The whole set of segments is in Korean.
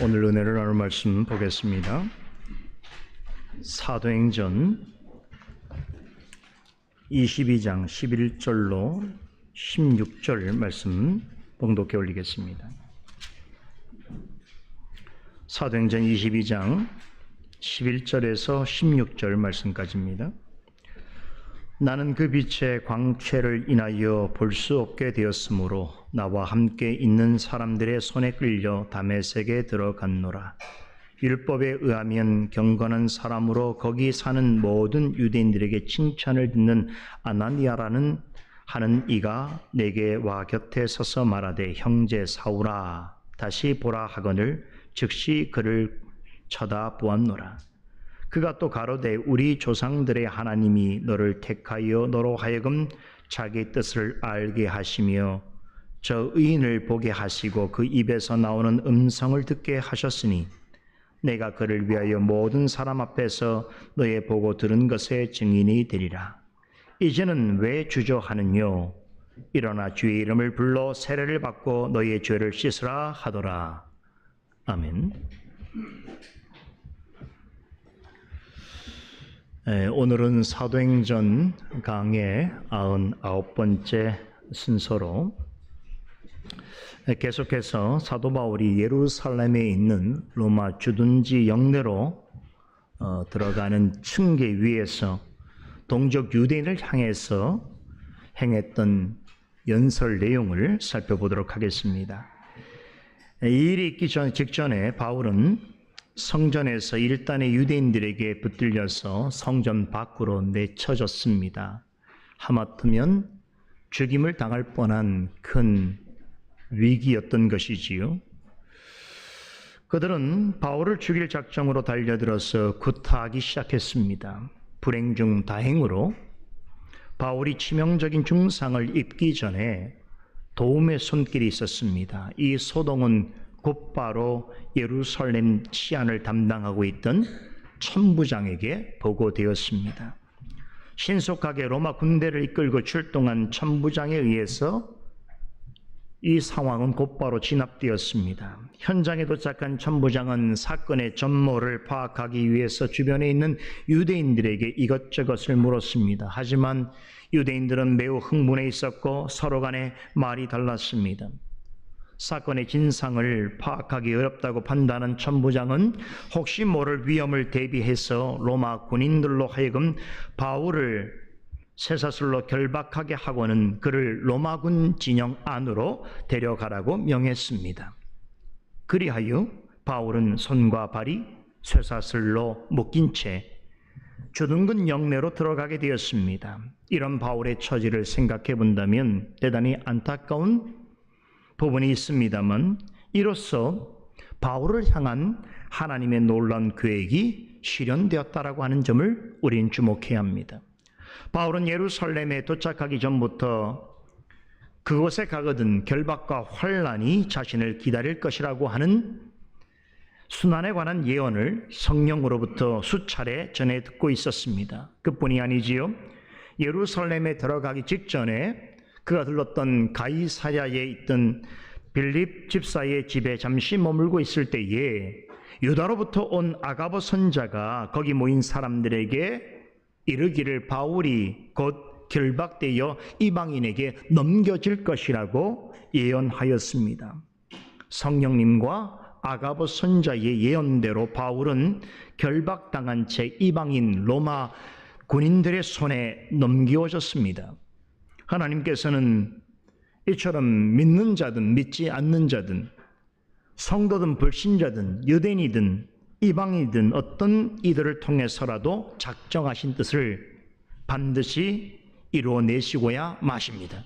오늘 은혜를 나눌 말씀 보겠습니다. 사도행전 22장 11절로 16절 말씀 봉독해 올리겠습니다. 사도행전 22장 11절에서 16절 말씀까지입니다. 나는 그 빛의 광채를 인하여 볼 수 없게 되었으므로 나와 함께 있는 사람들의 손에 끌려 다메섹에 들어갔노라. 율법에 의하면 경건한 사람으로 거기 사는 모든 유대인들에게 칭찬을 듣는 아나니아라는 하는 이가 내게 와 곁에 서서 말하되, 형제 사울아, 다시 보라 하거늘 즉시 그를 쳐다보았노라. 그가 또 가로되, 우리 조상들의 하나님이 너를 택하여 너로 하여금 자기 뜻을 알게 하시며 저 의인을 보게 하시고 그 입에서 나오는 음성을 듣게 하셨으니 내가 그를 위하여 모든 사람 앞에서 너의 보고 들은 것의 증인이 되리라. 이제는 왜 주저하느뇨? 일어나 주의 이름을 불러 세례를 받고 너의 죄를 씻으라 하더라. 아멘. 오늘은 사도행전 강의 99번째 순서로 계속해서 사도 바울이 예루살렘에 있는 로마 주둔지 영내로 들어가는 층계 위에서 동족 유대인을 향해서 행했던 연설 내용을 살펴보도록 하겠습니다. 이 일이 있기 직전에 바울은 성전에서 일단의 유대인들에게 붙들려서 성전 밖으로 내쳐졌습니다. 하마터면 죽임을 당할 뻔한 큰 위기였던 것이지요. 그들은 바울을 죽일 작정으로 달려들어서 구타하기 시작했습니다. 불행 중 다행으로 바울이 치명적인 중상을 입기 전에 도움의 손길이 있었습니다. 이 소동은 곧바로 예루살렘 치안을 담당하고 있던 천부장에게 보고되었습니다. 신속하게 로마 군대를 이끌고 출동한 천부장에 의해서 이 상황은 곧바로 진압되었습니다. 현장에 도착한 천부장은 사건의 전모를 파악하기 위해서 주변에 있는 유대인들에게 이것저것을 물었습니다. 하지만 유대인들은 매우 흥분해 있었고 서로 간에 말이 달랐습니다. 사건의 진상을 파악하기 어렵다고 판단한 천부장은 혹시 모를 위험을 대비해서 로마 군인들로 하여금 바울을 쇠사슬로 결박하게 하고는 그를 로마군 진영 안으로 데려가라고 명했습니다. 그리하여 바울은 손과 발이 쇠사슬로 묶인 채 주둔군 영내로 들어가게 되었습니다. 이런 바울의 처지를 생각해 본다면 대단히 안타까운 부분이 있습니다만 이로써 바울을 향한 하나님의 놀라운 계획이 실현되었다라고 하는 점을 우리는 주목해야 합니다. 바울은 예루살렘에 도착하기 전부터 그곳에 가거든 결박과 환난이 자신을 기다릴 것이라고 하는 순환에 관한 예언을 성령으로부터 수차례 전해 듣고 있었습니다. 그뿐이 아니지요. 예루살렘에 들어가기 직전에 그가 들렀던 가이사랴에 있던 빌립 집사의 집에 잠시 머물고 있을 때에 유다로부터 온 아가보 선자가 거기 모인 사람들에게 이르기를 바울이 곧 결박되어 이방인에게 넘겨질 것이라고 예언하였습니다. 성령님과 아가보 선자의 예언대로 바울은 결박당한 채 이방인 로마 군인들의 손에 넘겨졌습니다. 하나님께서는 이처럼 믿는 자든 믿지 않는 자든 성도든 불신자든 유대인이든 이방이든 어떤 이들을 통해서라도 작정하신 뜻을 반드시 이루어내시고야 마십니다.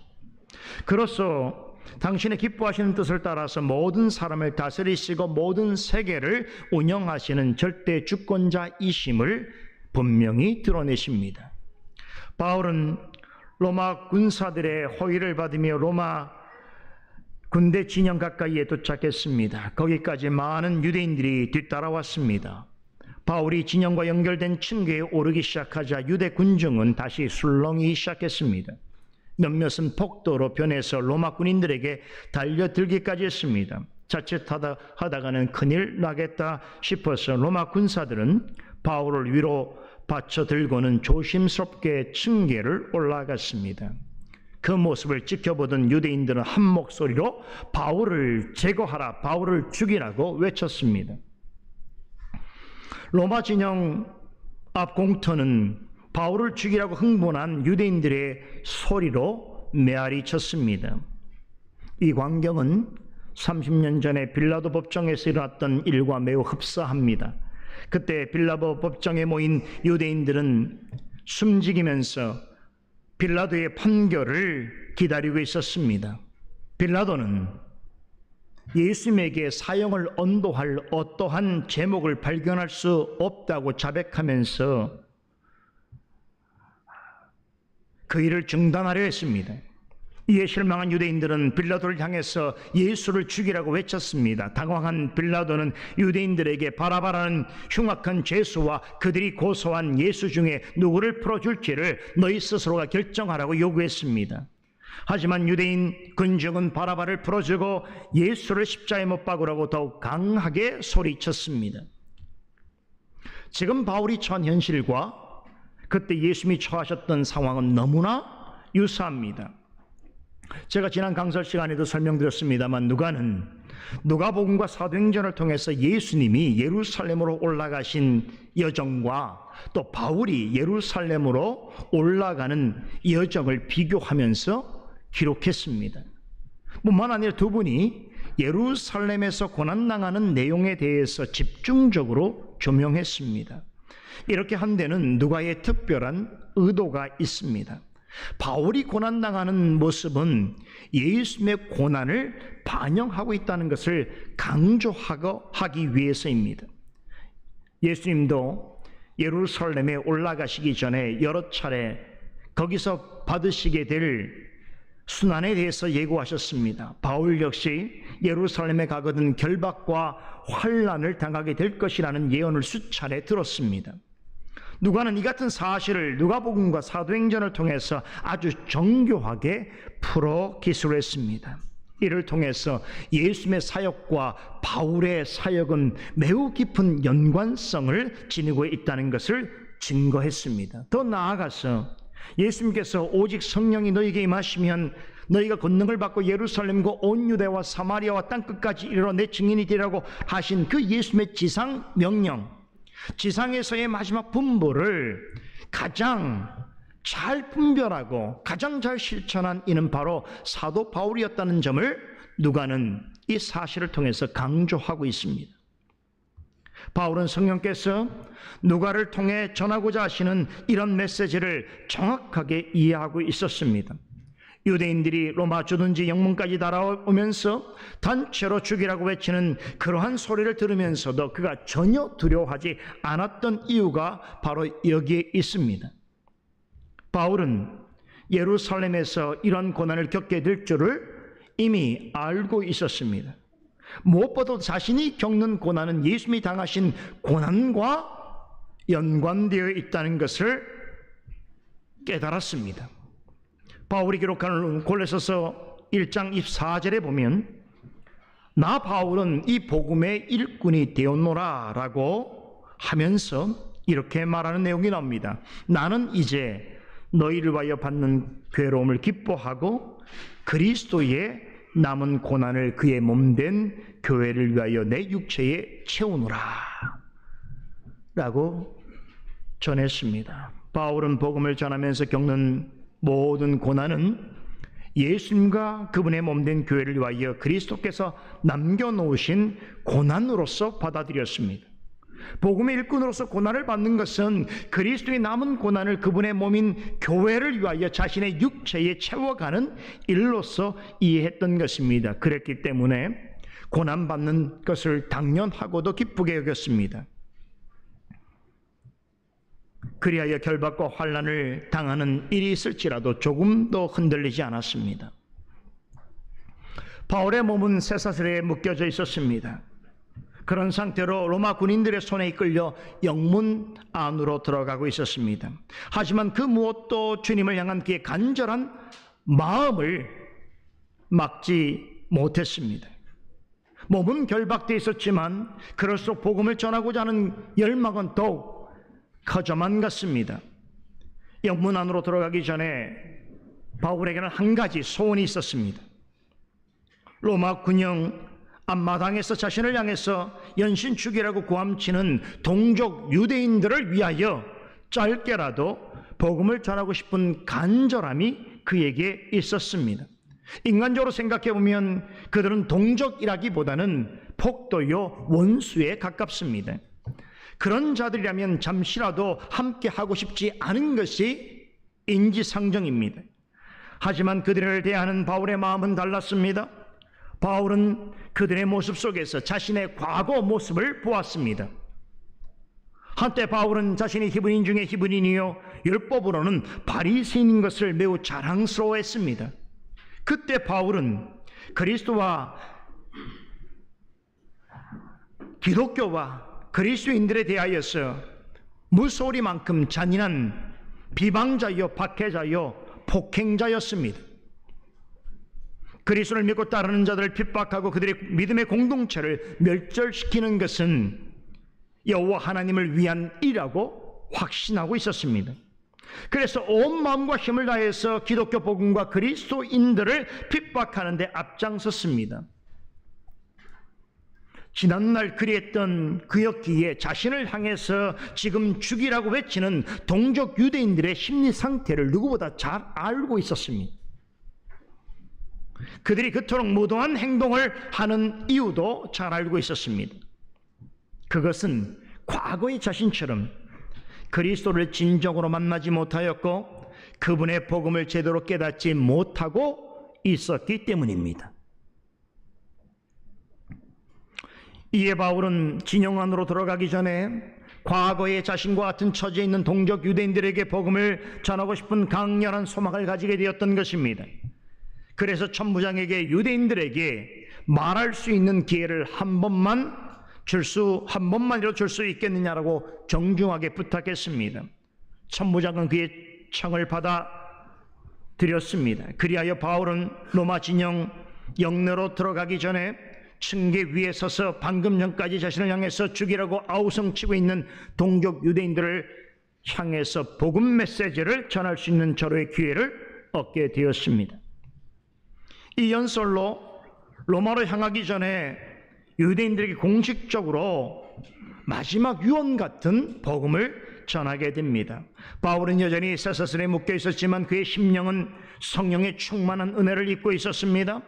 그로써 당신의 기뻐하시는 뜻을 따라서 모든 사람을 다스리시고 모든 세계를 운영하시는 절대 주권자이심을 분명히 드러내십니다. 바울은 로마 군사들의 호의를 받으며 로마 군대 진영 가까이에 도착했습니다. 거기까지 많은 유대인들이 뒤따라왔습니다. 바울이 진영과 연결된 층계에 오르기 시작하자 유대 군중은 다시 술렁이기 시작했습니다. 몇몇은 폭도로 변해서 로마 군인들에게 달려들기까지 했습니다. 자칫하다가는 큰일 나겠다 싶어서 로마 군사들은 바울을 위로 받쳐 들고는 조심스럽게 층계를 올라갔습니다. 그 모습을 지켜보던 유대인들은 한 목소리로 바울을 제거하라, 바울을 죽이라고 외쳤습니다. 로마 진영 앞 공터는 바울을 죽이라고 흥분한 유대인들의 소리로 메아리 쳤습니다. 이 광경은 30년 전에 빌라도 법정에서 일어났던 일과 매우 흡사합니다. 그때 빌라도 법정에 모인 유대인들은 숨지기면서 빌라도의 판결을 기다리고 있었습니다. 빌라도는 예수님에게 사형을 언도할 어떠한 제목을 발견할 수 없다고 자백하면서 그 일을 중단하려 했습니다. 이에 실망한 유대인들은 빌라도를 향해서 예수를 죽이라고 외쳤습니다. 당황한 빌라도는 유대인들에게 바라바라는 흉악한 죄수와 그들이 고소한 예수 중에 누구를 풀어줄지를 너희 스스로가 결정하라고 요구했습니다. 하지만 유대인 군중은 바라바를 풀어주고 예수를 십자가에 못 박으라고 더욱 강하게 소리쳤습니다. 지금 바울이 처한 현실과 그때 예수님이 처하셨던 상황은 너무나 유사합니다. 제가 지난 강설 시간에도 설명드렸습니다만 누가복음과 사도행전을 통해서 예수님이 예루살렘으로 올라가신 여정과 또 바울이 예루살렘으로 올라가는 여정을 비교하면서 기록했습니다. 뿐만 아니라 두 분이 예루살렘에서 고난당하는 내용에 대해서 집중적으로 조명했습니다. 이렇게 한 데는 누가의 특별한 의도가 있습니다. 바울이 고난당하는 모습은 예수님의 고난을 반영하고 있다는 것을 강조하기 위해서입니다. 예수님도 예루살렘에 올라가시기 전에 여러 차례 거기서 받으시게 될 순환에 대해서 예고하셨습니다. 바울 역시 예루살렘에 가거든 결박과 환난을 당하게 될 것이라는 예언을 수차례 들었습니다. 누가는 이 같은 사실을 누가복음과 사도행전을 통해서 아주 정교하게 풀어 기술했습니다. 이를 통해서 예수님의 사역과 바울의 사역은 매우 깊은 연관성을 지니고 있다는 것을 증거했습니다. 더 나아가서 예수님께서 오직 성령이 너희에게 임하시면 너희가 권능을 받고 예루살렘과 온 유대와 사마리아와 땅끝까지 이르러 내 증인이 되라고 하신 그 예수님의 지상 명령, 지상에서의 마지막 분부를 가장 잘 분별하고 가장 잘 실천한 이는 바로 사도 바울이었다는 점을 누가는 이 사실을 통해서 강조하고 있습니다. 바울은 성령께서 누가를 통해 전하고자 하시는 이런 메시지를 정확하게 이해하고 있었습니다. 유대인들이 로마 주둔지 영문까지 달아오면서 단체로 죽이라고 외치는 그러한 소리를 들으면서도 그가 전혀 두려워하지 않았던 이유가 바로 여기에 있습니다. 바울은 예루살렘에서 이런 고난을 겪게 될 줄을 이미 알고 있었습니다. 무엇보다도 자신이 겪는 고난은 예수님이 당하신 고난과 연관되어 있다는 것을 깨달았습니다. 바울이 기록하는 골로새서 1장 24절에 보면 나 바울은 이 복음의 일꾼이 되었노라 라고 하면서 이렇게 말하는 내용이 나옵니다. 나는 이제 너희를 위하여 받는 괴로움을 기뻐하고 그리스도의 남은 고난을 그의 몸된 교회를 위하여 내 육체에 채우노라 라고 전했습니다. 바울은 복음을 전하면서 겪는 모든 고난은 예수님과 그분의 몸된 교회를 위하여 그리스도께서 남겨놓으신 고난으로서 받아들였습니다. 복음의 일꾼으로서 고난을 받는 것은 그리스도의 남은 고난을 그분의 몸인 교회를 위하여 자신의 육체에 채워가는 일로서 이해했던 것입니다. 그랬기 때문에 고난받는 것을 당연하고도 기쁘게 여겼습니다. 그리하여 결박과 환난을 당하는 일이 있을지라도 조금도 흔들리지 않았습니다. 바울의 몸은 쇠사슬에 묶여져 있었습니다. 그런 상태로 로마 군인들의 손에 이끌려 영문 안으로 들어가고 있었습니다. 하지만 그 무엇도 주님을 향한 그의 간절한 마음을 막지 못했습니다. 몸은 결박되어 있었지만 그럴수록 복음을 전하고자 하는 열망은 더욱 커져만 갔습니다. 영문 안으로 들어가기 전에 바울에게는 한 가지 소원이 있었습니다. 로마 군영 앞마당에서 자신을 향해서 연신 죽이라고 고함치는 동족 유대인들을 위하여 짧게라도 복음을 전하고 싶은 간절함이 그에게 있었습니다. 인간적으로 생각해 보면 그들은 동족이라기보다는 폭도요 원수에 가깝습니다. 그런 자들이라면 잠시라도 함께 하고 싶지 않은 것이 인지상정입니다. 하지만 그들을 대하는 바울의 마음은 달랐습니다. 바울은 그들의 모습 속에서 자신의 과거 모습을 보았습니다. 한때 바울은 자신이 히브리인 중에 히브리인이요 율법으로는 바리새인인 것을 매우 자랑스러워했습니다. 그때 바울은 그리스도와 기독교와 그리스도인들에 대하여서 무소리만큼 잔인한 비방자요 박해자요 폭행자였습니다. 그리스도를 믿고 따르는 자들을 핍박하고 그들의 믿음의 공동체를 멸절시키는 것은 여호와 하나님을 위한 일이라고 확신하고 있었습니다. 그래서 온 마음과 힘을 다해서 기독교 복음과 그리스도인들을 핍박하는 데 앞장섰습니다. 지난날 그리했던 그였기에 자신을 향해서 지금 죽이라고 외치는 동족 유대인들의 심리 상태를 누구보다 잘 알고 있었습니다. 그들이 그토록 무도한 행동을 하는 이유도 잘 알고 있었습니다. 그것은 과거의 자신처럼 그리스도를 진정으로 만나지 못하였고 그분의 복음을 제대로 깨닫지 못하고 있었기 때문입니다. 이에 바울은 진영 안으로 들어가기 전에 과거의 자신과 같은 처지에 있는 동족 유대인들에게 복음을 전하고 싶은 강렬한 소망을 가지게 되었던 것입니다. 그래서 천부장에게 유대인들에게 말할 수 있는 기회를 한 번만이라도 줄 수 있겠느냐라고 정중하게 부탁했습니다. 천부장은 그의 청을 받아들였습니다. 그리하여 바울은 로마 진영 영내로 들어가기 전에 층계 위에 서서 방금 전까지 자신을 향해서 죽이라고 아우성치고 있는 동족 유대인들을 향해서 복음 메시지를 전할 수 있는 절호의 기회를 얻게 되었습니다. 이 연설로 로마로 향하기 전에 유대인들에게 공식적으로 마지막 유언 같은 복음을 전하게 됩니다. 바울은 여전히 쇠사슬에 묶여 있었지만 그의 심령은 성령의 충만한 은혜를 입고 있었습니다.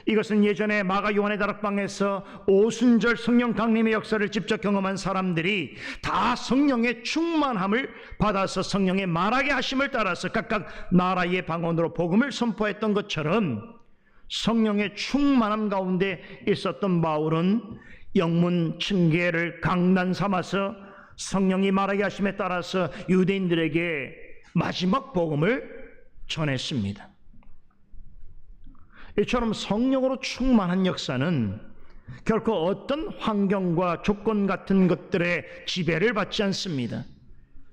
이것은 예전에 마가 요한의 다락방에서 오순절 성령 강림의 역사를 직접 경험한 사람들이 다 성령의 충만함을 받아서 성령의 말하게 하심을 따라서 각각 나라의 방언으로 복음을 선포했던 것처럼 성령의 충만함 가운데 있었던 바울은 영문 층계를 강단 삼아서 성령이 말하게 하심에 따라서 유대인들에게 마지막 복음을 전했습니다. 이처럼 성령으로 충만한 역사는 결코 어떤 환경과 조건 같은 것들의 지배를 받지 않습니다.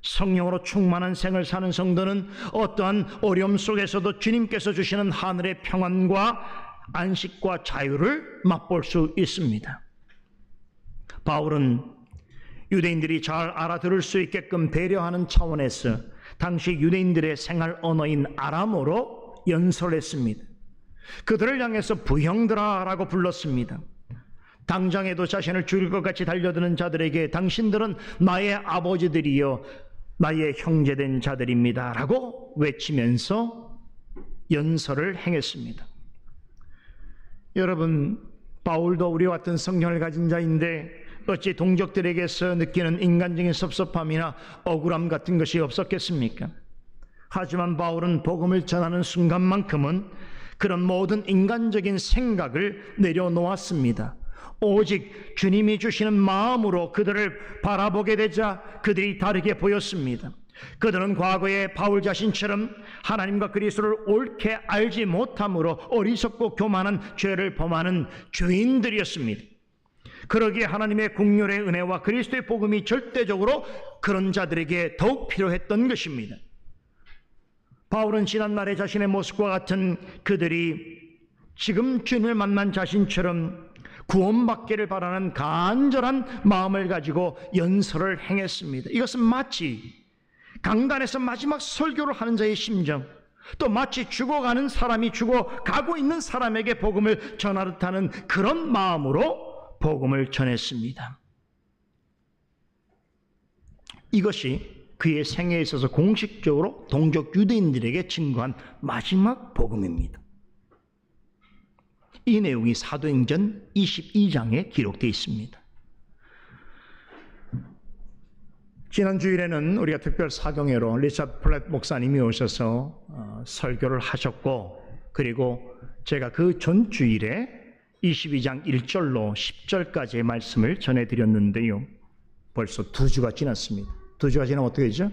성령으로 충만한 생을 사는 성도는 어떠한 어려움 속에서도 주님께서 주시는 하늘의 평안과 안식과 자유를 맛볼 수 있습니다. 바울은 유대인들이 잘 알아들을 수 있게끔 배려하는 차원에서 당시 유대인들의 생활 언어인 아람어로 연설했습니다. 그들을 향해서 부형들아라고 불렀습니다. 당장에도 자신을 죽일 것 같이 달려드는 자들에게 당신들은 나의 아버지들이요 나의 형제된 자들입니다 라고 외치면서 연설을 행했습니다. 여러분, 바울도 우리와 같은 성령을 가진 자인데 어찌 동족들에게서 느끼는 인간적인 섭섭함이나 억울함 같은 것이 없었겠습니까? 하지만 바울은 복음을 전하는 순간만큼은 그런 모든 인간적인 생각을 내려놓았습니다. 오직 주님이 주시는 마음으로 그들을 바라보게 되자 그들이 다르게 보였습니다. 그들은 과거에 바울 자신처럼 하나님과 그리스도를 옳게 알지 못함으로 어리석고 교만한 죄를 범하는 죄인들이었습니다. 그러기에 하나님의 긍휼의 은혜와 그리스도의 복음이 절대적으로 그런 자들에게 더욱 필요했던 것입니다. 바울은 지난날의 자신의 모습과 같은 그들이 지금 주님을 만난 자신처럼 구원받기를 바라는 간절한 마음을 가지고 연설을 행했습니다. 이것은 마치 강단에서 마지막 설교를 하는 자의 심정, 또 마치 죽어가는 사람이 죽어가고 있는 사람에게 복음을 전하듯 하는 그런 마음으로 복음을 전했습니다. 이것이 그의 생애에 있어서 공식적으로 동족 유대인들에게 증거한 마지막 복음입니다. 이 내용이 사도행전 22장에 기록되어 있습니다. 지난 주일에는 우리가 특별 사경회로 리차드 플랫 목사님이 오셔서 설교를 하셨고, 그리고 제가 그 전 주일에 22장 1절로 10절까지의 말씀을 전해드렸는데요. 벌써 2주가 지났습니다. 2주가 지나면 어떻게 되죠?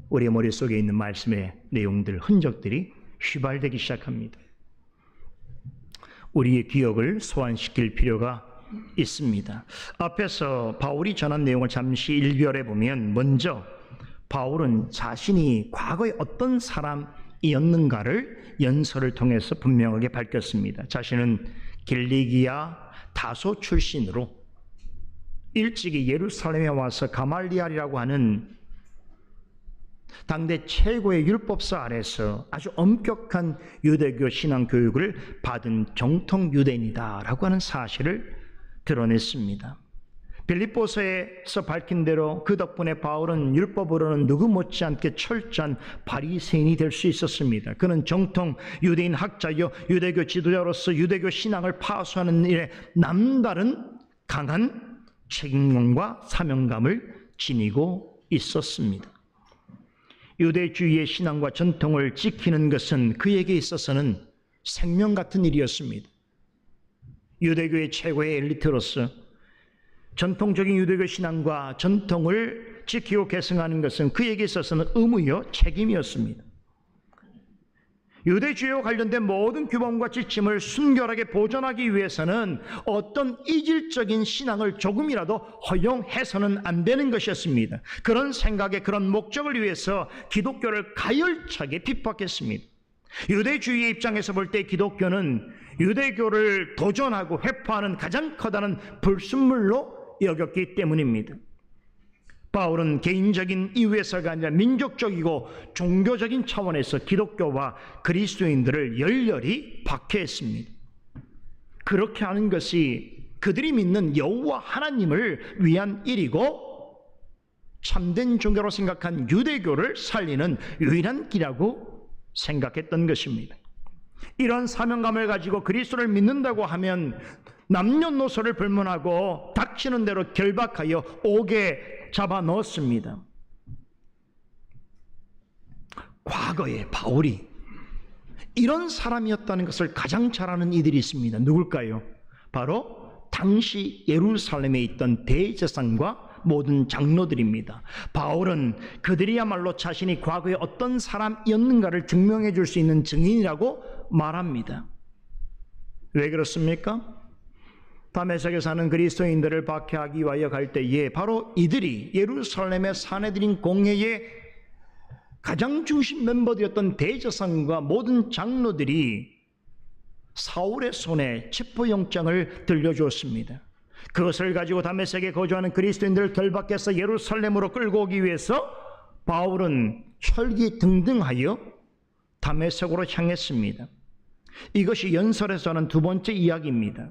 우리의 머릿속에 있는 말씀의 내용들, 흔적들이 휘발되기 시작합니다. 우리의 기억을 소환시킬 필요가 있습니다. 앞에서 바울이 전한 내용을 잠시 일별해 보면, 먼저 바울은 자신이 과거에 어떤 사람이었는가를 연설을 통해서 분명하게 밝혔습니다. 자신은 길리기아 다소 출신으로 일찍이 예루살렘에 와서 가말리알이라고 하는 당대 최고의 율법사 아래서 아주 엄격한 유대교 신앙 교육을 받은 정통 유대인이다라고 하는 사실을 드러냈습니다. 빌립보서에서 밝힌 대로 그 덕분에 바울은 율법으로는 누구 못지않게 철저한 바리새인이 될 수 있었습니다. 그는 정통 유대인 학자여 유대교 지도자로서 유대교 신앙을 파수하는 일에 남다른 강한 책임감과 사명감을 지니고 있었습니다. 유대주의의 신앙과 전통을 지키는 것은 그에게 있어서는 생명 같은 일이었습니다. 유대교의 최고의 엘리트로서 전통적인 유대교 신앙과 전통을 지키고 계승하는 것은 그에게 있어서는 의무요 책임이었습니다. 유대주의와 관련된 모든 규범과 지침을 순결하게 보존하기 위해서는 어떤 이질적인 신앙을 조금이라도 허용해서는 안 되는 것이었습니다. 그런 생각에 그런 목적을 위해서 기독교를 가열차게 핍박했습니다. 유대주의의 입장에서 볼 때 기독교는 유대교를 도전하고 회파하는 가장 커다란 불순물로 여겼기 때문입니다. 바울은 개인적인 이유에서가 아니라 민족적이고 종교적인 차원에서 기독교와 그리스도인들을 열렬히 박해했습니다. 그렇게 하는 것이 그들이 믿는 여호와 하나님을 위한 일이고 참된 종교로 생각한 유대교를 살리는 유일한 길이라고 생각했던 것입니다. 이런 사명감을 가지고 그리스도를 믿는다고 하면 남녀노소를 불문하고 닥치는 대로 결박하여 옥에 잡아 넣었습니다. 과거에 바울이 이런 사람이었다는 것을 가장 잘 아는 이들이 있습니다. 누굴까요? 바로 당시 예루살렘에 있던 대제사장과 모든 장로들입니다. 바울은 그들이야말로 자신이 과거에 어떤 사람이었는가를 증명해 줄 수 있는 증인이라고 말합니다. 왜 그렇습니까? 다메섹에 사는 그리스도인들을 박해하기 위하여 갈 때에 바로 이들이 예루살렘의 사내들인 공회의 가장 중심 멤버들이었던 대제사장과 모든 장로들이 사울의 손에 체포영장을 들려주었습니다. 그것을 가지고 다메섹에 거주하는 그리스도인들을 결박해서 예루살렘으로 끌고 오기 위해서 바울은 혈기등등하여 다메섹으로 향했습니다. 이것이 연설에서 하는 두 번째 이야기입니다.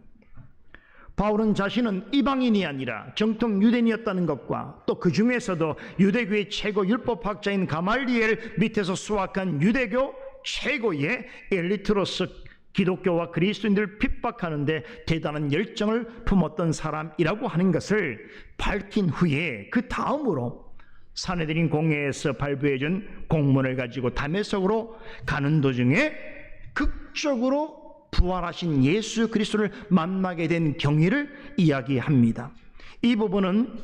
바울은 자신은 이방인이 아니라 정통 유대인이었다는 것과 또 그 중에서도 유대교의 최고 율법학자인 가말리엘 밑에서 수학한 유대교 최고의 엘리트로서 기독교와 그리스도인들을 핍박하는데 대단한 열정을 품었던 사람이라고 하는 것을 밝힌 후에 그 다음으로 사내들인 공회에서 발부해준 공문을 가지고 다메섹으로 가는 도중에 극적으로 부활하신 예수 그리스도를 만나게 된 경위를 이야기합니다. 이 부분은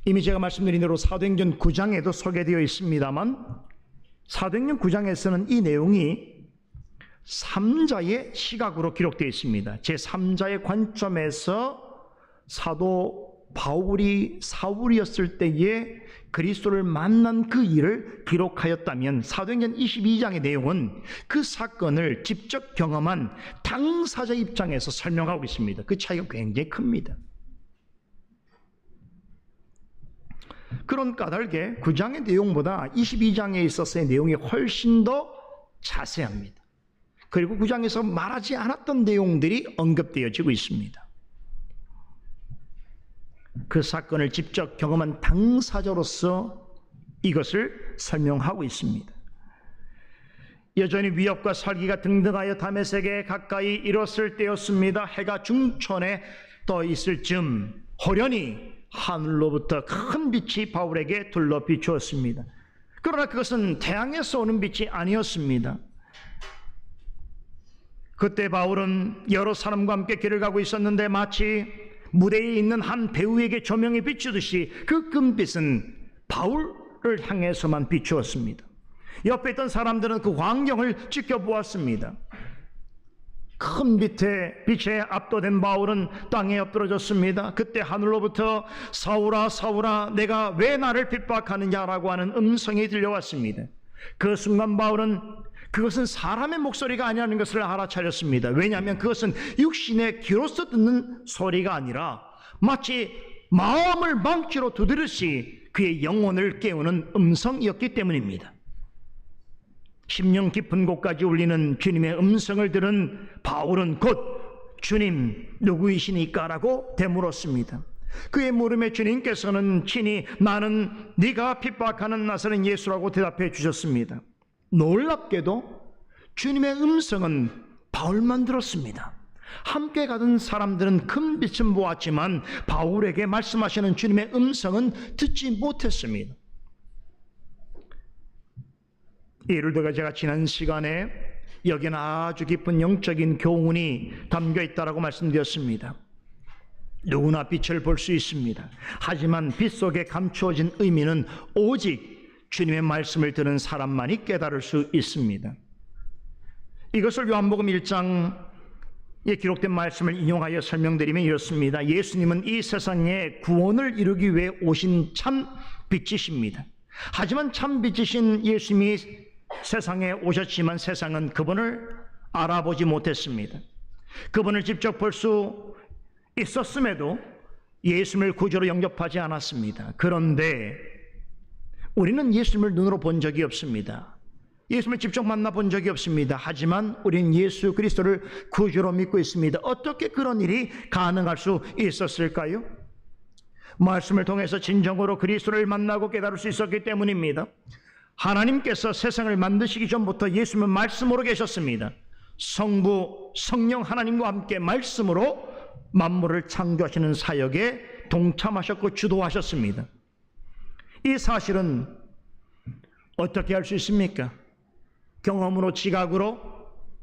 이미 제가 말씀드린 대로 사도행전 9장에도 소개되어 있습니다만 사도행전 9장에서는 이 내용이 3자의 시각으로 기록되어 있습니다. 제3자의 관점에서 사도 바울이 사울이었을 때에 그리스도를 만난 그 일을 기록하였다면 사도행전 22장의 내용은 그 사건을 직접 경험한 당사자 입장에서 설명하고 있습니다. 그 차이가 굉장히 큽니다. 그런 까닭에 9장의 내용보다 22장에 있어서의 내용이 훨씬 더 자세합니다. 그리고 9장에서 말하지 않았던 내용들이 언급되어지고 있습니다. 그 사건을 직접 경험한 당사자로서 이것을 설명하고 있습니다. 여전히 위협과 살기가 등등하여 다메섹에 가까이 이뤘을 때였습니다. 해가 중천에 떠 있을 즈음 호련히 하늘로부터 큰 빛이 바울에게 둘러 비추었습니다. 그러나 그것은 태양에서 오는 빛이 아니었습니다. 그때 바울은 여러 사람과 함께 길을 가고 있었는데 마치 무대에 있는 한 배우에게 조명이 비추듯이 그 금빛은 바울을 향해서만 비추었습니다. 옆에 있던 사람들은 그 광경을 지켜보았습니다. 큰 빛에 압도된 바울은 땅에 엎드러졌습니다. 그때 하늘로부터 사울아 사울아 내가 왜 나를 핍박하느냐라고 하는 음성이 들려왔습니다. 그 순간 바울은 그것은 사람의 목소리가 아니라는 것을 알아차렸습니다. 왜냐하면 그것은 육신의 귀로서 듣는 소리가 아니라 마치 마음을 망치로 두드리듯이 그의 영혼을 깨우는 음성이었기 때문입니다. 심령 깊은 곳까지 울리는 주님의 음성을 들은 바울은 곧 주님 누구이시니까? 라고 되물었습니다. 그의 물음에 주님께서는 친히 나는 네가 핍박하는 나사렛 예수라고 대답해 주셨습니다. 놀랍게도 주님의 음성은 바울만 들었습니다. 함께 가던 사람들은 큰 빛은 보았지만 바울에게 말씀하시는 주님의 음성은 듣지 못했습니다. 예를 들어 제가 지난 시간에 여기는 아주 깊은 영적인 교훈이 담겨 있다고 말씀드렸습니다. 누구나 빛을 볼 수 있습니다. 하지만 빛 속에 감추어진 의미는 오직 주님의 말씀을 들은 사람만이 깨달을 수 있습니다. 이것을 요한복음 1장에 기록된 말씀을 인용하여 설명드리면 이렇습니다. 예수님은 이 세상에 구원을 이루기 위해 오신 참 빛이십니다. 하지만 참 빛이신 예수님이 세상에 오셨지만 세상은 그분을 알아보지 못했습니다. 그분을 직접 볼 수 있었음에도 예수님을 구주로 영접하지 않았습니다. 그런데 우리는 예수님을 눈으로 본 적이 없습니다. 예수님을 직접 만나본 적이 없습니다. 하지만 우리는 예수 그리스도를 구주로 믿고 있습니다. 어떻게 그런 일이 가능할 수 있었을까요? 말씀을 통해서 진정으로 그리스도를 만나고 깨달을 수 있었기 때문입니다. 하나님께서 세상을 만드시기 전부터 예수님은 말씀으로 계셨습니다. 성부, 성령 하나님과 함께 말씀으로 만물을 창조하시는 사역에 동참하셨고 주도하셨습니다. 이 사실은 어떻게 할 수 있습니까? 경험으로, 지각으로,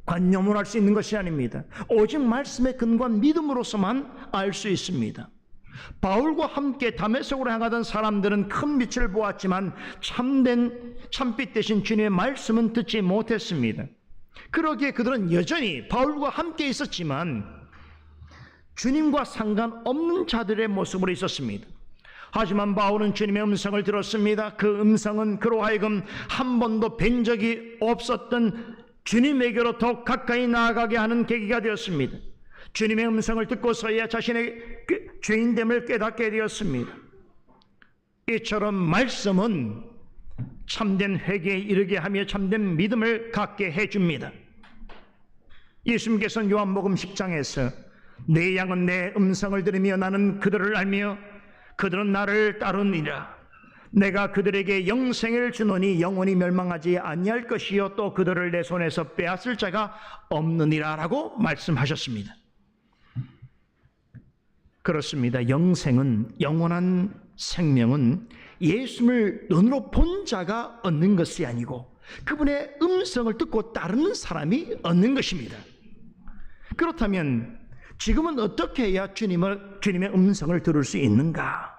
관념으로 할 수 있는 것이 아닙니다. 오직 말씀에 근거한 믿음으로서만 알 수 있습니다. 바울과 함께 다메섹으로 향하던 사람들은 큰 빛을 보았지만 참된 참빛 대신 주님의 말씀은 듣지 못했습니다. 그러기에 그들은 여전히 바울과 함께 있었지만 주님과 상관없는 자들의 모습으로 있었습니다. 하지만 바울은 주님의 음성을 들었습니다. 그 음성은 그로 하여금 한 번도 뵌 적이 없었던 주님에게로 더 가까이 나아가게 하는 계기가 되었습니다. 주님의 음성을 듣고서야 자신의 죄인됨을 깨닫게 되었습니다. 이처럼 말씀은 참된 회개에 이르게 하며 참된 믿음을 갖게 해줍니다. 예수님께서는 요한복음 10장에서 내 양은 내 음성을 들으며 나는 그들을 알며 그들은 나를 따르니라. 내가 그들에게 영생을 주노니 영원히 멸망하지 아니할 것이요 또 그들을 내 손에서 빼앗을 자가 없느니라 라고 말씀하셨습니다. 그렇습니다. 영생은, 영원한 생명은 예수님을 눈으로 본 자가 얻는 것이 아니고 그분의 음성을 듣고 따르는 사람이 얻는 것입니다. 그렇다면 지금은 어떻게 해야 주님의 음성을 들을 수 있는가?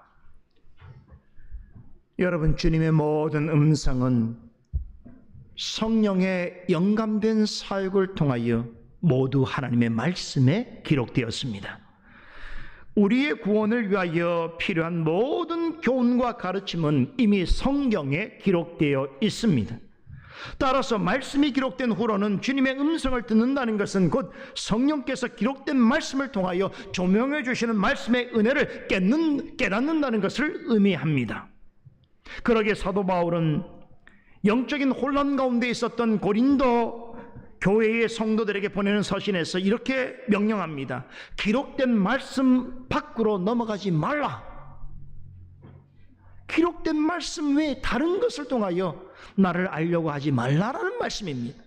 여러분, 주님의 모든 음성은 성령의 영감된 사역을 통하여 모두 하나님의 말씀에 기록되었습니다. 우리의 구원을 위하여 필요한 모든 교훈과 가르침은 이미 성경에 기록되어 있습니다. 따라서 말씀이 기록된 후로는 주님의 음성을 듣는다는 것은 곧 성령께서 기록된 말씀을 통하여 조명해 주시는 말씀의 은혜를 깨닫는다는 것을 의미합니다. 그러기에 사도 바울은 영적인 혼란 가운데 있었던 고린도 교회의 성도들에게 보내는 서신에서 이렇게 명령합니다. 기록된 말씀 밖으로 넘어가지 말라. 기록된 말씀 외에 다른 것을 통하여 나를 알려고 하지 말라라는 말씀입니다.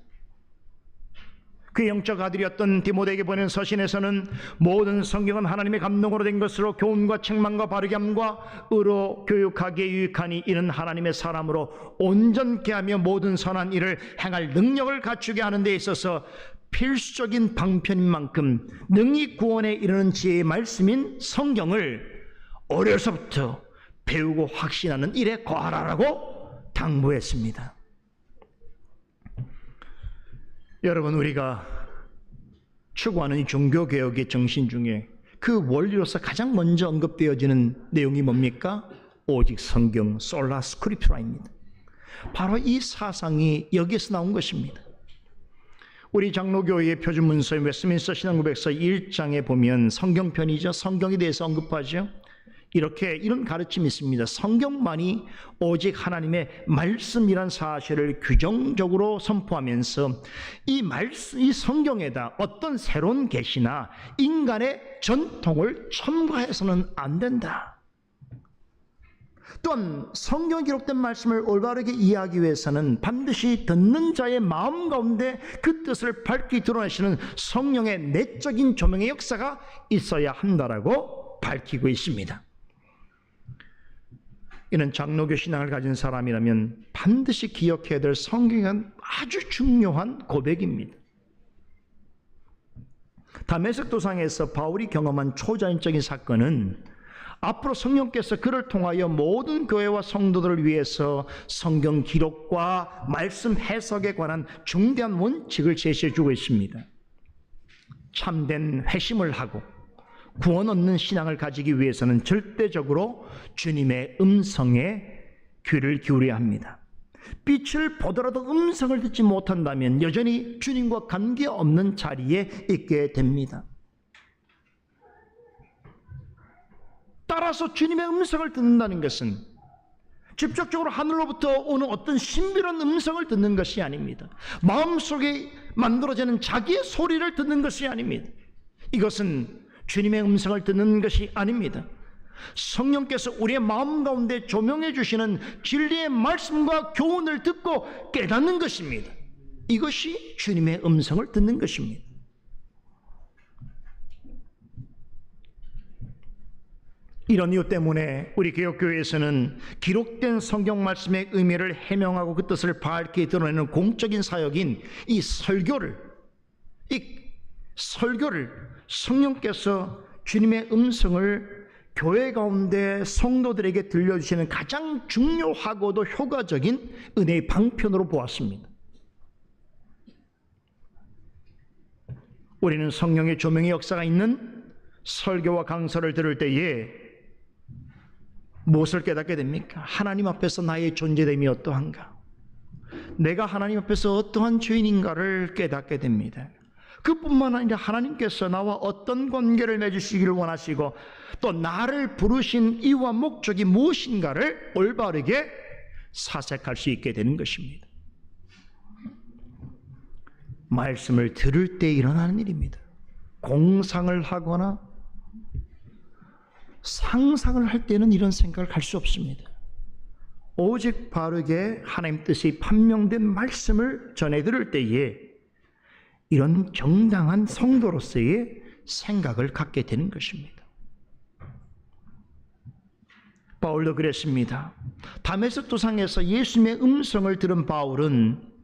그의 영적 아들이었던 디모데에게 보낸 서신에서는 모든 성경은 하나님의 감동으로 된 것으로 교훈과 책망과 바르게 함과 의로 교육하기에 유익하니 이는 하나님의 사람으로 온전케 하며 모든 선한 일을 행할 능력을 갖추게 하는 데 있어서 필수적인 방편인 만큼 능히 구원에 이르는 지혜의 말씀인 성경을 어려서부터 배우고 확신하는 일에 거하라라고 당부했습니다. 여러분, 우리가 추구하는 이 종교개혁의 정신 중에 그 원리로서 가장 먼저 언급되어지는 내용이 뭡니까? 오직 성경, 솔라 스크립투라입니다. 바로 이 사상이 여기에서 나온 것입니다. 우리 장로교회의 표준문서인 웨스트민스터 신앙고백서 1장에 보면 성경편이죠. 성경에 대해서 언급하죠. 이런 가르침이 있습니다. 성경만이 오직 하나님의 말씀이란 사실을 규정적으로 선포하면서 이 성경에다 어떤 새로운 계시나 인간의 전통을 첨가해서는 안 된다. 또한 성경에 기록된 말씀을 올바르게 이해하기 위해서는 반드시 듣는 자의 마음 가운데 그 뜻을 밝히 드러내시는 성령의 내적인 조명의 역사가 있어야 한다라고 밝히고 있습니다. 이는 장로교 신앙을 가진 사람이라면 반드시 기억해야 될 성경은 아주 중요한 고백입니다. 다메섹 도상에서 바울이 경험한 초자연적인 사건은 앞으로 성령께서 그를 통하여 모든 교회와 성도들을 위해서 성경 기록과 말씀 해석에 관한 중대한 원칙을 제시해 주고 있습니다. 참된 회심을 하고 구원 얻는 신앙을 가지기 위해서는 절대적으로 주님의 음성에 귀를 기울여야 합니다. 빛을 보더라도 음성을 듣지 못한다면 여전히 주님과 관계없는 자리에 있게 됩니다. 따라서 주님의 음성을 듣는다는 것은 직접적으로 하늘로부터 오는 어떤 신비로운 음성을 듣는 것이 아닙니다. 마음속에 만들어지는 자기의 소리를 듣는 것이 아닙니다. 이것은 주님의 음성을 듣는 것이 아닙니다. 성령께서 우리의 마음 가운데 조명해 주시는 진리의 말씀과 교훈을 듣고 깨닫는 것입니다. 이것이 주님의 음성을 듣는 것입니다. 이런 이유 때문에 우리 개혁교회에서는 기록된 성경 말씀의 의미를 해명하고 그 뜻을 밝게 드러내는 공적인 사역인 이 설교를 성령께서 주님의 음성을 교회 가운데 성도들에게 들려주시는 가장 중요하고도 효과적인 은혜의 방편으로 보았습니다. 우리는 성령의 조명의 역사가 있는 설교와 강서를 들을 때에 무엇을 깨닫게 됩니까? 하나님 앞에서 나의 존재됨이 어떠한가? 내가 하나님 앞에서 어떠한 죄인인가를 깨닫게 됩니다. 그뿐만 아니라 하나님께서 나와 어떤 관계를 맺으시기를 원하시고 또 나를 부르신 이유와 목적이 무엇인가를 올바르게 사색할 수 있게 되는 것입니다. 말씀을 들을 때 일어나는 일입니다. 공상을 하거나 상상을 할 때는 이런 생각을 할 수 없습니다. 오직 바르게 하나님 뜻이 판명된 말씀을 전해 들을 때에 이런 정당한 성도로서의 생각을 갖게 되는 것입니다. 바울도 그랬습니다. 다메섹 도상에서 예수님의 음성을 들은 바울은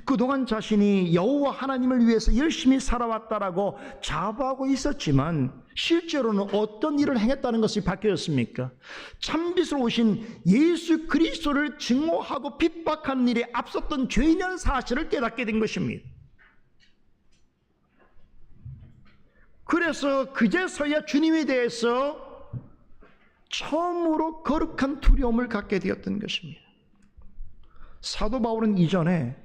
그동안 자신이 여호와 하나님을 위해서 열심히 살아왔다라고 자부하고 있었지만 실제로는 어떤 일을 행했다는 것이 밝혀졌습니까? 참빛으로 오신 예수 그리스도를 증오하고 핍박하는 일에 앞섰던 죄인이라는 사실을 깨닫게 된 것입니다. 그래서 그제서야 주님에 대해서 처음으로 거룩한 두려움을 갖게 되었던 것입니다. 사도 바울은 이전에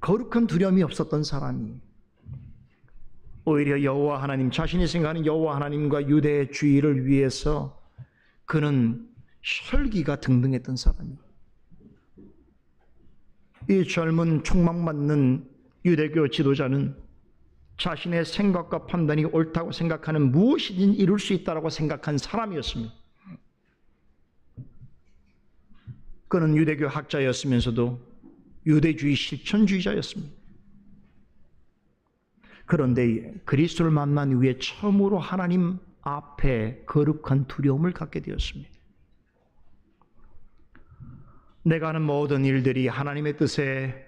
거룩한 두려움이 없었던 사람이 오히려 여호와 하나님, 자신이 생각하는 여호와 하나님과 유대의 주의를 위해서 그는 혈기가 등등했던 사람이에요. 이 젊은 촉망받는 유대교 지도자는 자신의 생각과 판단이 옳다고 생각하는 무엇이든 이룰 수 있다고 생각한 사람이었습니다. 그는 유대교 학자였으면서도 유대주의 실천주의자였습니다. 그런데 그리스도를 만난 이후에 처음으로 하나님 앞에 거룩한 두려움을 갖게 되었습니다. 내가 하는 모든 일들이 하나님의 뜻에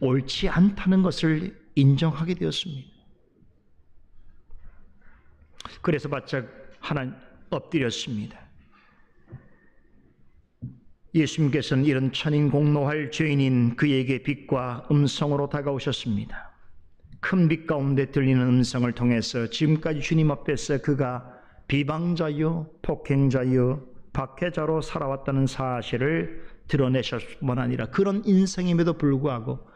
옳지 않다는 것을 인정하게 되었습니다. 그래서 바짝 하나님 엎드렸습니다. 예수님께서는 이런 천인공노할 죄인인 그에게 빛과 음성으로 다가오셨습니다. 큰 빛 가운데 들리는 음성을 통해서 지금까지 주님 앞에서 그가 비방자요, 폭행자요, 박해자로 살아왔다는 사실을 드러내셨을 뿐만 아니라 그런 인생임에도 불구하고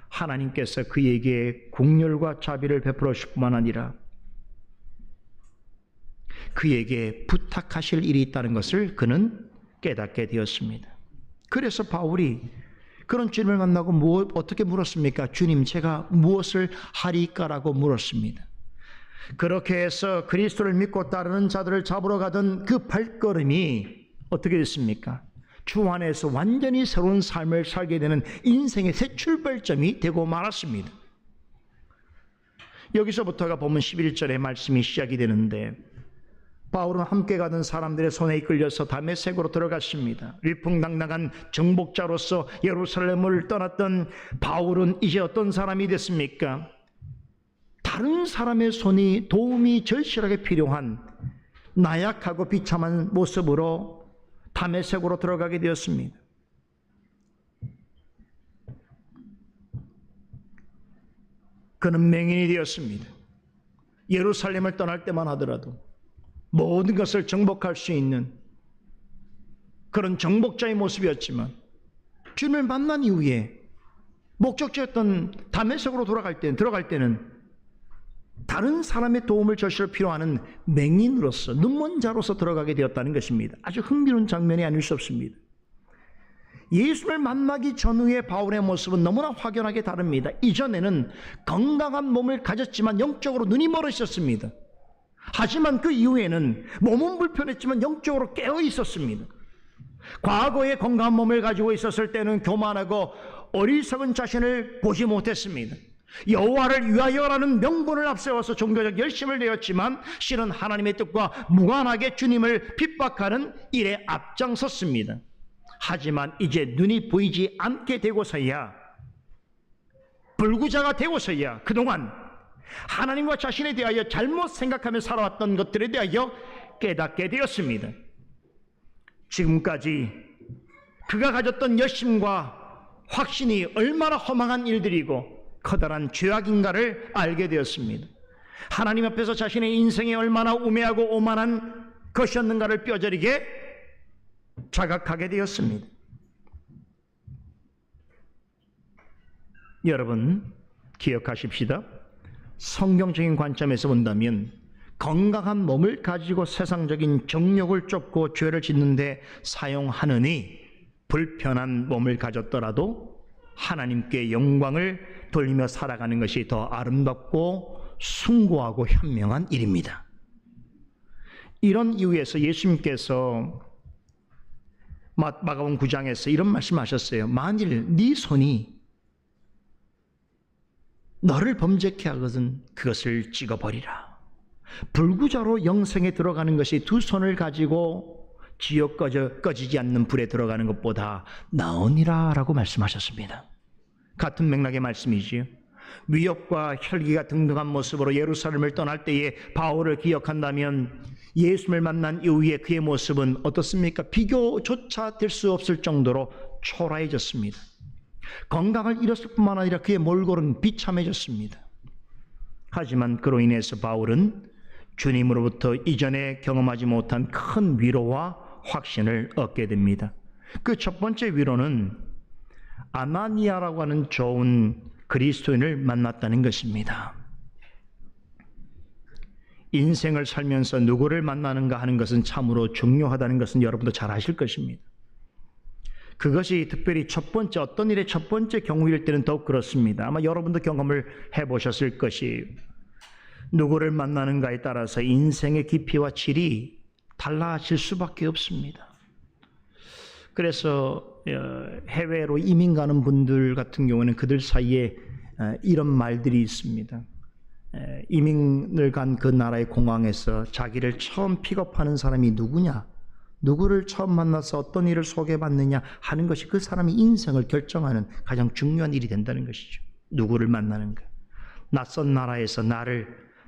하나님께서 그에게 공렬과 자비를 베풀어 주실 뿐만 아니라 그에게 부탁하실 일이 있다는 것을 그는 깨닫게 되었습니다. 그래서 바울이 그런 주님을 만나고 어떻게 물었습니까? 주님, 제가 무엇을 하리까라고 물었습니다. 그렇게 해서 그리스도를 믿고 따르는 자들을 잡으러 가던 그 발걸음이 어떻게 됐습니까? 주 안에서 완전히 새로운 삶을 살게 되는 인생의 새 출발점이 되고 말았습니다. 여기서부터가 보면 11절의 말씀이 시작이 되는데 바울은 함께 가던 사람들의 손에 이끌려서 다메섹으로 들어갔습니다. 위풍당당한 정복자로서 예루살렘을 떠났던 바울은 이제 어떤 사람이 됐습니까? 다른 사람의 손이 도움이 절실하게 필요한 나약하고 비참한 모습으로 다메섹으로 들어가게 되었습니다. 그는 맹인이 되었습니다. 예루살렘을 떠날 때만 하더라도 모든 것을 정복할 수 있는 그런 정복자의 모습이었지만 주님을 만난 이후에 목적지였던 다메섹으로 들어갈 때는 다른 사람의 도움을 절실히 필요하는 맹인으로서 눈먼 자로서 들어가게 되었다는 것입니다. 아주 흥미로운 장면이 아닐 수 없습니다. 예수를 만나기 전후의 바울의 모습은 너무나 확연하게 다릅니다. 이전에는 건강한 몸을 가졌지만 영적으로 눈이 멀어 있었습니다. 하지만 그 이후에는 몸은 불편했지만 영적으로 깨어 있었습니다. 과거에 건강한 몸을 가지고 있었을 때는 교만하고 어리석은 자신을 보지 못했습니다. 여호와를 위하여라는 명분을 앞세워서 종교적 열심을 내었지만 실은 하나님의 뜻과 무관하게 주님을 핍박하는 일에 앞장섰습니다. 하지만 이제 눈이 보이지 않게 되고서야, 불구자가 되고서야 그동안 하나님과 자신에 대하여 잘못 생각하며 살아왔던 것들에 대하여 깨닫게 되었습니다. 지금까지 그가 가졌던 열심과 확신이 얼마나 허망한 일들이고 커다란 죄악인가를 알게 되었습니다. 하나님 앞에서 자신의 인생이 얼마나 우매하고 오만한 것이었는가를 뼈저리게 자각하게 되었습니다. 여러분 기억하십시다. 성경적인 관점에서 본다면 건강한 몸을 가지고 세상적인 정욕을 쫓고 죄를 짓는데 사용하느니 불편한 몸을 가졌더라도 하나님께 영광을 돌리며 살아가는 것이 더 아름답고 숭고하고 현명한 일입니다. 이런 이유에서 예수님께서 마가복음 9장에서 이런 말씀하셨어요. 만일 네 손이 너를 범죄케 하거든 그것을 찍어버리라. 불구자로 영생에 들어가는 것이 두 손을 가지고 지옥 꺼지지 않는 불에 들어가는 것보다 나으니라 라고 말씀하셨습니다. 같은 맥락의 말씀이지요. 위협과 혈기가 등등한 모습으로 예루살렘을 떠날 때에 바울을 기억한다면 예수를 만난 이후에 그의 모습은 어떻습니까? 비교조차 될 수 없을 정도로 초라해졌습니다. 건강을 잃었을 뿐만 아니라 그의 몰골은 비참해졌습니다. 하지만 그로 인해서 바울은 주님으로부터 이전에 경험하지 못한 큰 위로와 확신을 얻게 됩니다. 그 첫 번째 위로는 아나니아라고 하는 좋은 그리스도인을 만났다는 것입니다. 인생을 살면서 누구를 만나는가 하는 것은 참으로 중요하다는 것은 여러분도 잘 아실 것입니다. 그것이 특별히 첫 번째, 어떤 일의 첫 번째 경우일 때는 더욱 그렇습니다. 아마 여러분도 경험을 해보셨을 것이에요. 누구를 만나는가에 따라서 인생의 깊이와 질이 달라질 수밖에 없습니다. 그래서 해외로 이민 가는 분들 같은 경우는 그들 사이에 이런 말들이 있습니다. 이민을 간 그 나라의 공항에서 자기를 처음 픽업하는 사람이 누구냐, 누구를 처음 만나서 어떤 일을 소개받느냐 하는 것이 그 사람의 인생을 결정하는 가장 중요한 일이 된다는 것이죠. 누구를 만나는가. 낯선 나라에서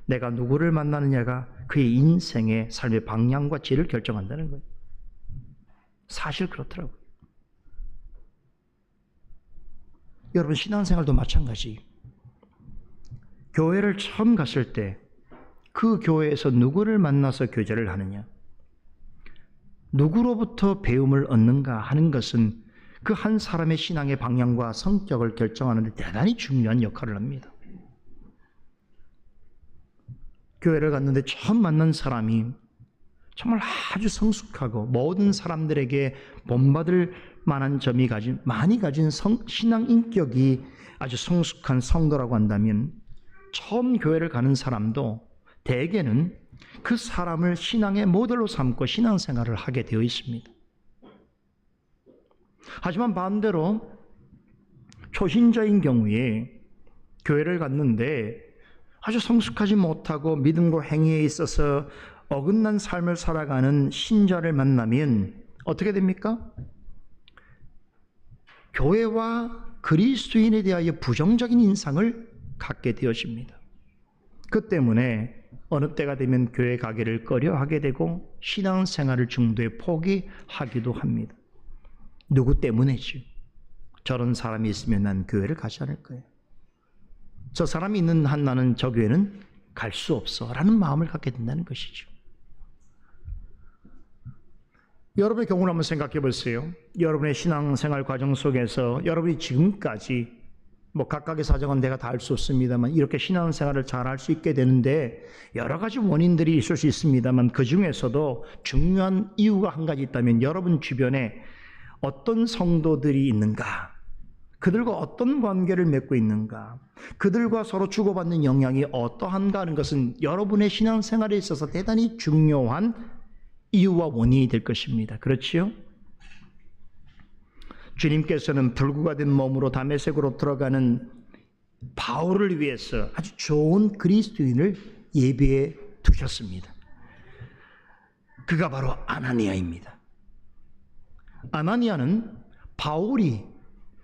내가 누구를 만나느냐가 그의 인생의 삶의 방향과 질을 결정한다는 거예요. 사실 그렇더라고요. 여러분, 신앙생활도 마찬가지. 교회를 처음 갔을 때 그 교회에서 누구를 만나서 교제를 하느냐, 누구로부터 배움을 얻는가 하는 것은 그 한 사람의 신앙의 방향과 성격을 결정하는 데 대단히 중요한 역할을 합니다. 교회를 갔는데 처음 만난 사람이 정말 아주 성숙하고 모든 사람들에게 본받을 만한 점이 많이 가진 신앙 인격이 아주 성숙한 성도라고 한다면 처음 교회를 가는 사람도 대개는 그 사람을 신앙의 모델로 삼고 신앙생활을 하게 되어 있습니다. 하지만 반대로 초신자인 경우에 교회를 갔는데 아주 성숙하지 못하고 믿음과 행위에 있어서 어긋난 삶을 살아가는 신자를 만나면 어떻게 됩니까? 교회와 그리스도인에 대하여 부정적인 인상을 갖게 되어집니다. 그 때문에 어느 때가 되면 교회 가기를 꺼려하게 되고 신앙생활을 중도에 포기하기도 합니다. 누구 때문이지? 저런 사람이 있으면 난 교회를 가지 않을 거예요. 저 사람이 있는 한 나는 저 교회는 갈 수 없어 라는 마음을 갖게 된다는 것이죠. 여러분의 경우를 한번 생각해 보세요. 여러분의 신앙생활 과정 속에서 여러분이 지금까지 각각의 사정은 내가 다 알 수 없습니다만 이렇게 신앙생활을 잘 할 수 있게 되는데 여러 가지 원인들이 있을 수 있습니다만 그 중에서도 중요한 이유가 한 가지 있다면 여러분 주변에 어떤 성도들이 있는가, 그들과 어떤 관계를 맺고 있는가, 그들과 서로 주고받는 영향이 어떠한가 하는 것은 여러분의 신앙생활에 있어서 대단히 중요한 이유와 원인이 될 것입니다. 그렇지요? 주님께서는 불구가 된 몸으로 다메섹으로 들어가는 바울을 위해서 아주 좋은 그리스도인을 예비해 두셨습니다. 그가 바로 아나니아입니다. 아나니아는 바울이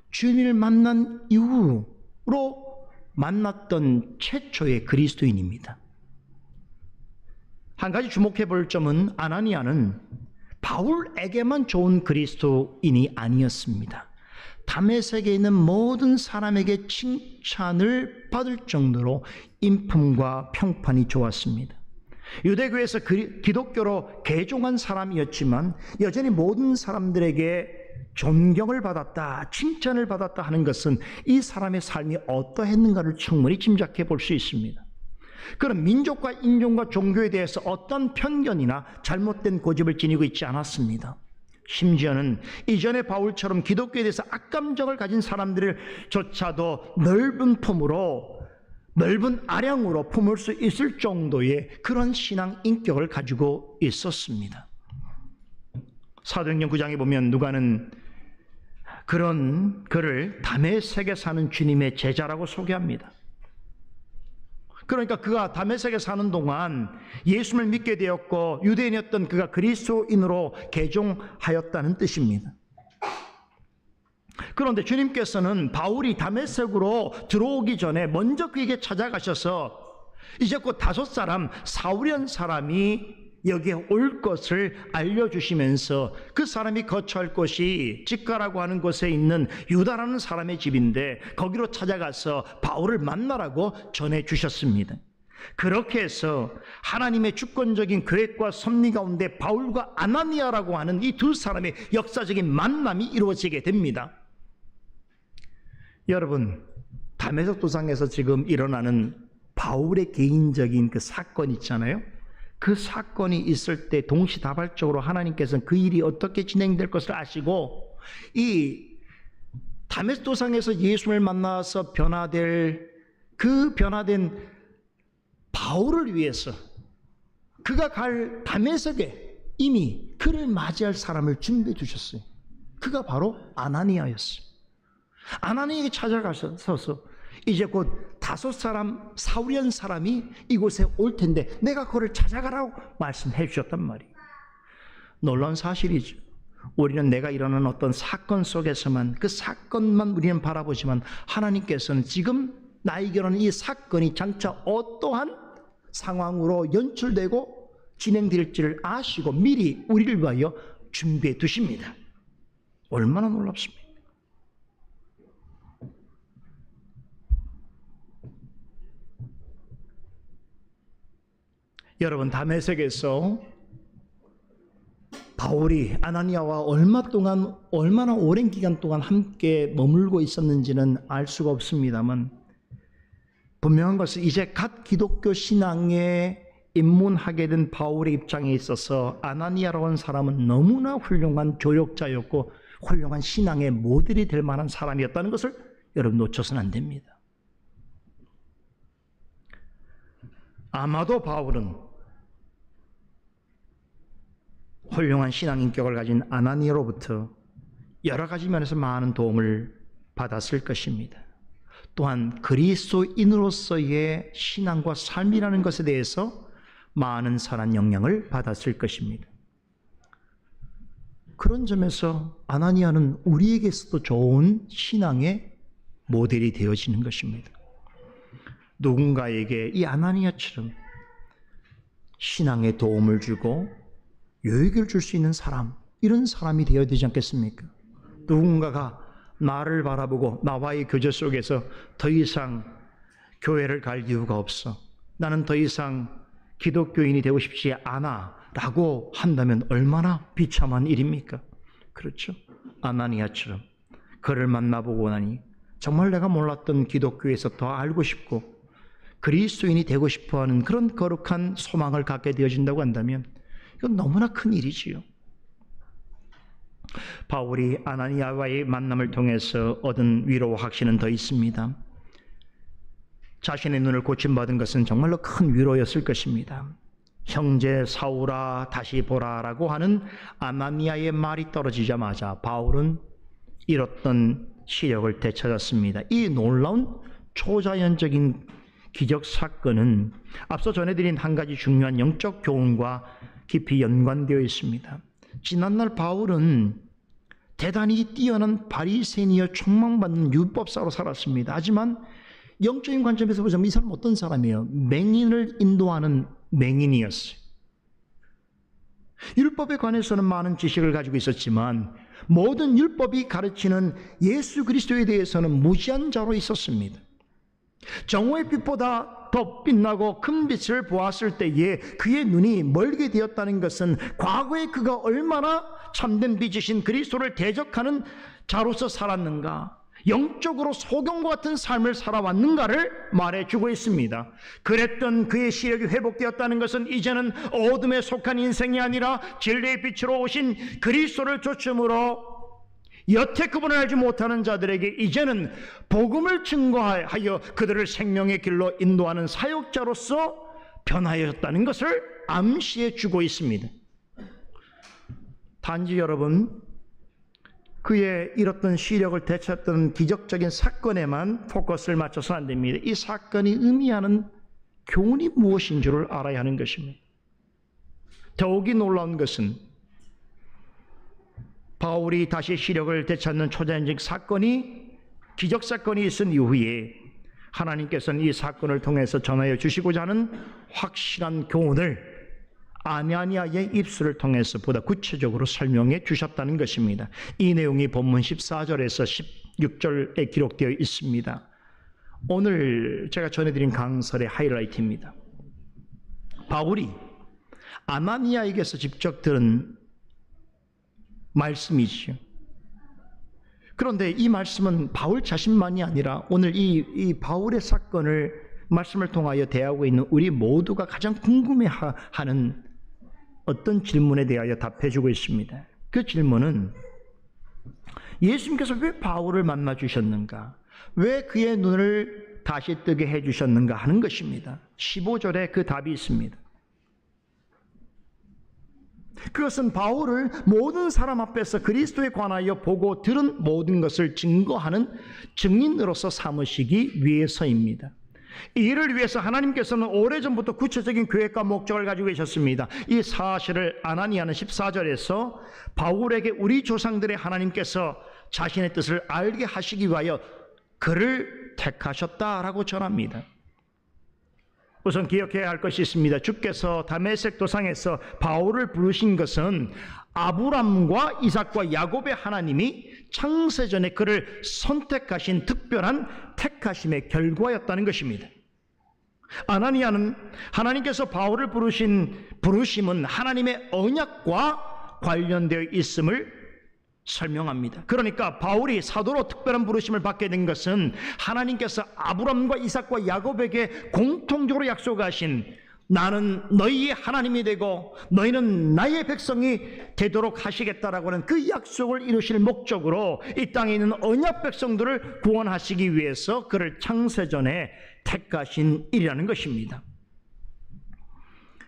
주님을 만난 이후로 만났던 최초의 그리스도인입니다. 한 가지 주목해 볼 점은 아나니아는 바울에게만 좋은 그리스도인이 아니었습니다. 다메섹에 있는 모든 사람에게 칭찬을 받을 정도로 인품과 평판이 좋았습니다. 유대교에서 기독교로 개종한 사람이었지만 여전히 모든 사람들에게 존경을 받았다, 칭찬을 받았다 하는 것은 이 사람의 삶이 어떠했는가를 충분히 짐작해 볼 수 있습니다. 그런 민족과 인종과 종교에 대해서 어떤 편견이나 잘못된 고집을 지니고 있지 않았습니다. 심지어는 이전에 바울처럼 기독교에 대해서 악감정을 가진 사람들조차도 넓은 품으로, 넓은 아량으로 품을 수 있을 정도의 그런 신앙 인격을 가지고 있었습니다. 사도행전 9장에 보면 누가는 그런 그를 다메섹에 사는 주님의 제자라고 소개합니다. 그러니까 그가 다메섹에 사는 동안 예수를 믿게 되었고 유대인이었던 그가 그리스도인으로 개종하였다는 뜻입니다. 그런데 주님께서는 바울이 다메섹으로 들어오기 전에 먼저 그에게 찾아가셔서 이제 곧 5사람, 사울이라는 사람이 여기에 올 것을 알려주시면서 그 사람이 거처할 곳이 직가라고 하는 곳에 있는 유다라는 사람의 집인데 거기로 찾아가서 바울을 만나라고 전해주셨습니다. 그렇게 해서 하나님의 주권적인 계획과 섭리 가운데 바울과 아나니아라고 하는 이 두 사람의 역사적인 만남이 이루어지게 됩니다. 여러분, 다메섹 도상에서 지금 일어나는 바울의 개인적인 그 사건 있잖아요. 그 사건이 있을 때 동시다발적으로 하나님께서는 그 일이 어떻게 진행될 것을 아시고 이 다메섹 도상에서 예수를 만나서 변화될 그 변화된 바울을 위해서 그가 갈 다메섹에 이미 그를 맞이할 사람을 준비해 주셨어요. 그가 바로 아나니아였어요. 아나니아에게 찾아가셔서 이제 곧 5 사울이라는 사람이 이곳에 올 텐데 내가 그를 찾아가라고 말씀해 주셨단 말이에요. 놀라운 사실이죠. 우리는 내가 일어나는 어떤 사건 속에서만 그 사건만 우리는 바라보지만 하나님께서는 지금 나에게 일어나는 이 사건이 장차 어떠한 상황으로 연출되고 진행될지를 아시고 미리 우리를 위하여 준비해 두십니다. 얼마나 놀랍습니까? 여러분, 다메섹에서 바울이 아나니아와 얼마나 오랜 기간 동안 함께 머물고 있었는지는 알 수가 없습니다만 분명한 것은 이제 갓 기독교 신앙에 입문하게 된 바울의 입장에 있어서 아나니아라고 하는 사람은 너무나 훌륭한 교역자였고 훌륭한 신앙의 모델이 될 만한 사람이었다는 것을 여러분 놓쳐서는 안 됩니다. 아마도 바울은 훌륭한 신앙 인격을 가진 아나니아로부터 여러 가지 면에서 많은 도움을 받았을 것입니다. 또한 그리스도인으로서의 신앙과 삶이라는 것에 대해서 많은 선한 영향을 받았을 것입니다. 그런 점에서 아나니아는 우리에게서도 좋은 신앙의 모델이 되어지는 것입니다. 누군가에게 이 아나니아처럼 신앙에 도움을 주고 유익을 줄 수 있는 사람, 이런 사람이 되어야 되지 않겠습니까? 누군가가 나를 바라보고 나와의 교제 속에서 더 이상 교회를 갈 이유가 없어, 나는 더 이상 기독교인이 되고 싶지 않아 라고 한다면 얼마나 비참한 일입니까? 그렇죠? 아나니아처럼 그를 만나보고 나니 정말 내가 몰랐던 기독교에서 더 알고 싶고 그리스도인이 되고 싶어하는 그런 거룩한 소망을 갖게 되어진다고 한다면 이건 너무나 큰 일이지요. 바울이 아나니아와의 만남을 통해서 얻은 위로와 확신은 더 있습니다. 자신의 눈을 고침받은 것은 정말로 큰 위로였을 것입니다. 형제 사울아 다시 보라라고 하는 아나니아의 말이 떨어지자마자 바울은 잃었던 시력을 되찾았습니다. 이 놀라운 초자연적인 기적 사건은 앞서 전해드린 한 가지 중요한 영적 교훈과 깊이 연관되어 있습니다. 지난날 바울은 대단히 뛰어난 바리새인이여 촉망받는 율법사로 살았습니다. 하지만 영적인 관점에서 보자면 이 사람은 어떤 사람이에요? 맹인을 인도하는 맹인이었어요. 율법에 관해서는 많은 지식을 가지고 있었지만 모든 율법이 가르치는 예수 그리스도에 대해서는 무지한 자로 있었습니다. 정오의 빛보다 더 빛나고 큰 빛을 보았을 때에 그의 눈이 멀게 되었다는 것은 과거에 그가 얼마나 참된 빛이신 그리스도를 대적하는 자로서 살았는가, 영적으로 소경과 같은 삶을 살아왔는가를 말해주고 있습니다. 그랬던 그의 시력이 회복되었다는 것은 이제는 어둠에 속한 인생이 아니라 진리의 빛으로 오신 그리스도를 초점으로 여태 그분을 알지 못하는 자들에게 이제는 복음을 증거하여 그들을 생명의 길로 인도하는 사역자로서 변화하였다는 것을 암시해 주고 있습니다. 단지 여러분, 그의 잃었던 시력을 되찾던 기적적인 사건에만 포커스를 맞춰서 안 됩니다. 이 사건이 의미하는 교훈이 무엇인 줄을 알아야 하는 것입니다. 더욱이 놀라운 것은 바울이 다시 시력을 되찾는 초자연적 사건이, 기적 사건이 있은 이후에 하나님께서는 이 사건을 통해서 전하여 주시고자 하는 확실한 교훈을 아나니아의 입술을 통해서 보다 구체적으로 설명해 주셨다는 것입니다. 이 내용이 본문 14절에서 16절에 기록되어 있습니다. 오늘 제가 전해드린 강설의 하이라이트입니다. 바울이 아나니아에게서 직접 들은 말씀이지요. 그런데 이 말씀은 바울 자신만이 아니라 오늘 이 바울의 사건을 말씀을 통하여 대하고 있는 우리 모두가 가장 궁금해하는 어떤 질문에 대하여 답해주고 있습니다. 그 질문은 예수님께서 왜 바울을 만나 주셨는가? 왜 그의 눈을 다시 뜨게 해주셨는가 하는 것입니다. 15절에 그 답이 있습니다. 그것은 바울을 모든 사람 앞에서 그리스도에 관하여 보고 들은 모든 것을 증거하는 증인으로서 삼으시기 위해서입니다. 이 일을 위해서 하나님께서는 오래전부터 구체적인 계획과 목적을 가지고 계셨습니다. 이 사실을 아나니아는 14절에서 바울에게 우리 조상들의 하나님께서 자신의 뜻을 알게 하시기 위하여 그를 택하셨다라고 전합니다. 우선 기억해야 할 것이 있습니다. 주께서 다메섹 도상에서 바울을 부르신 것은 아브람과 이삭과 야곱의 하나님이 창세전에 그를 선택하신 특별한 택하심의 결과였다는 것입니다. 아나니아는 하나님께서 바울을 부르심은 하나님의 언약과 관련되어 있음을 설명합니다. 그러니까 바울이 사도로 특별한 부르심을 받게 된 것은 하나님께서 아브람과 이삭과 야곱에게 공통적으로 약속하신 나는 너희의 하나님이 되고 너희는 나의 백성이 되도록 하시겠다라고 하는 그 약속을 이루실 목적으로 이 땅에 있는 언약 백성들을 구원하시기 위해서 그를 창세전에 택하신 일이라는 것입니다.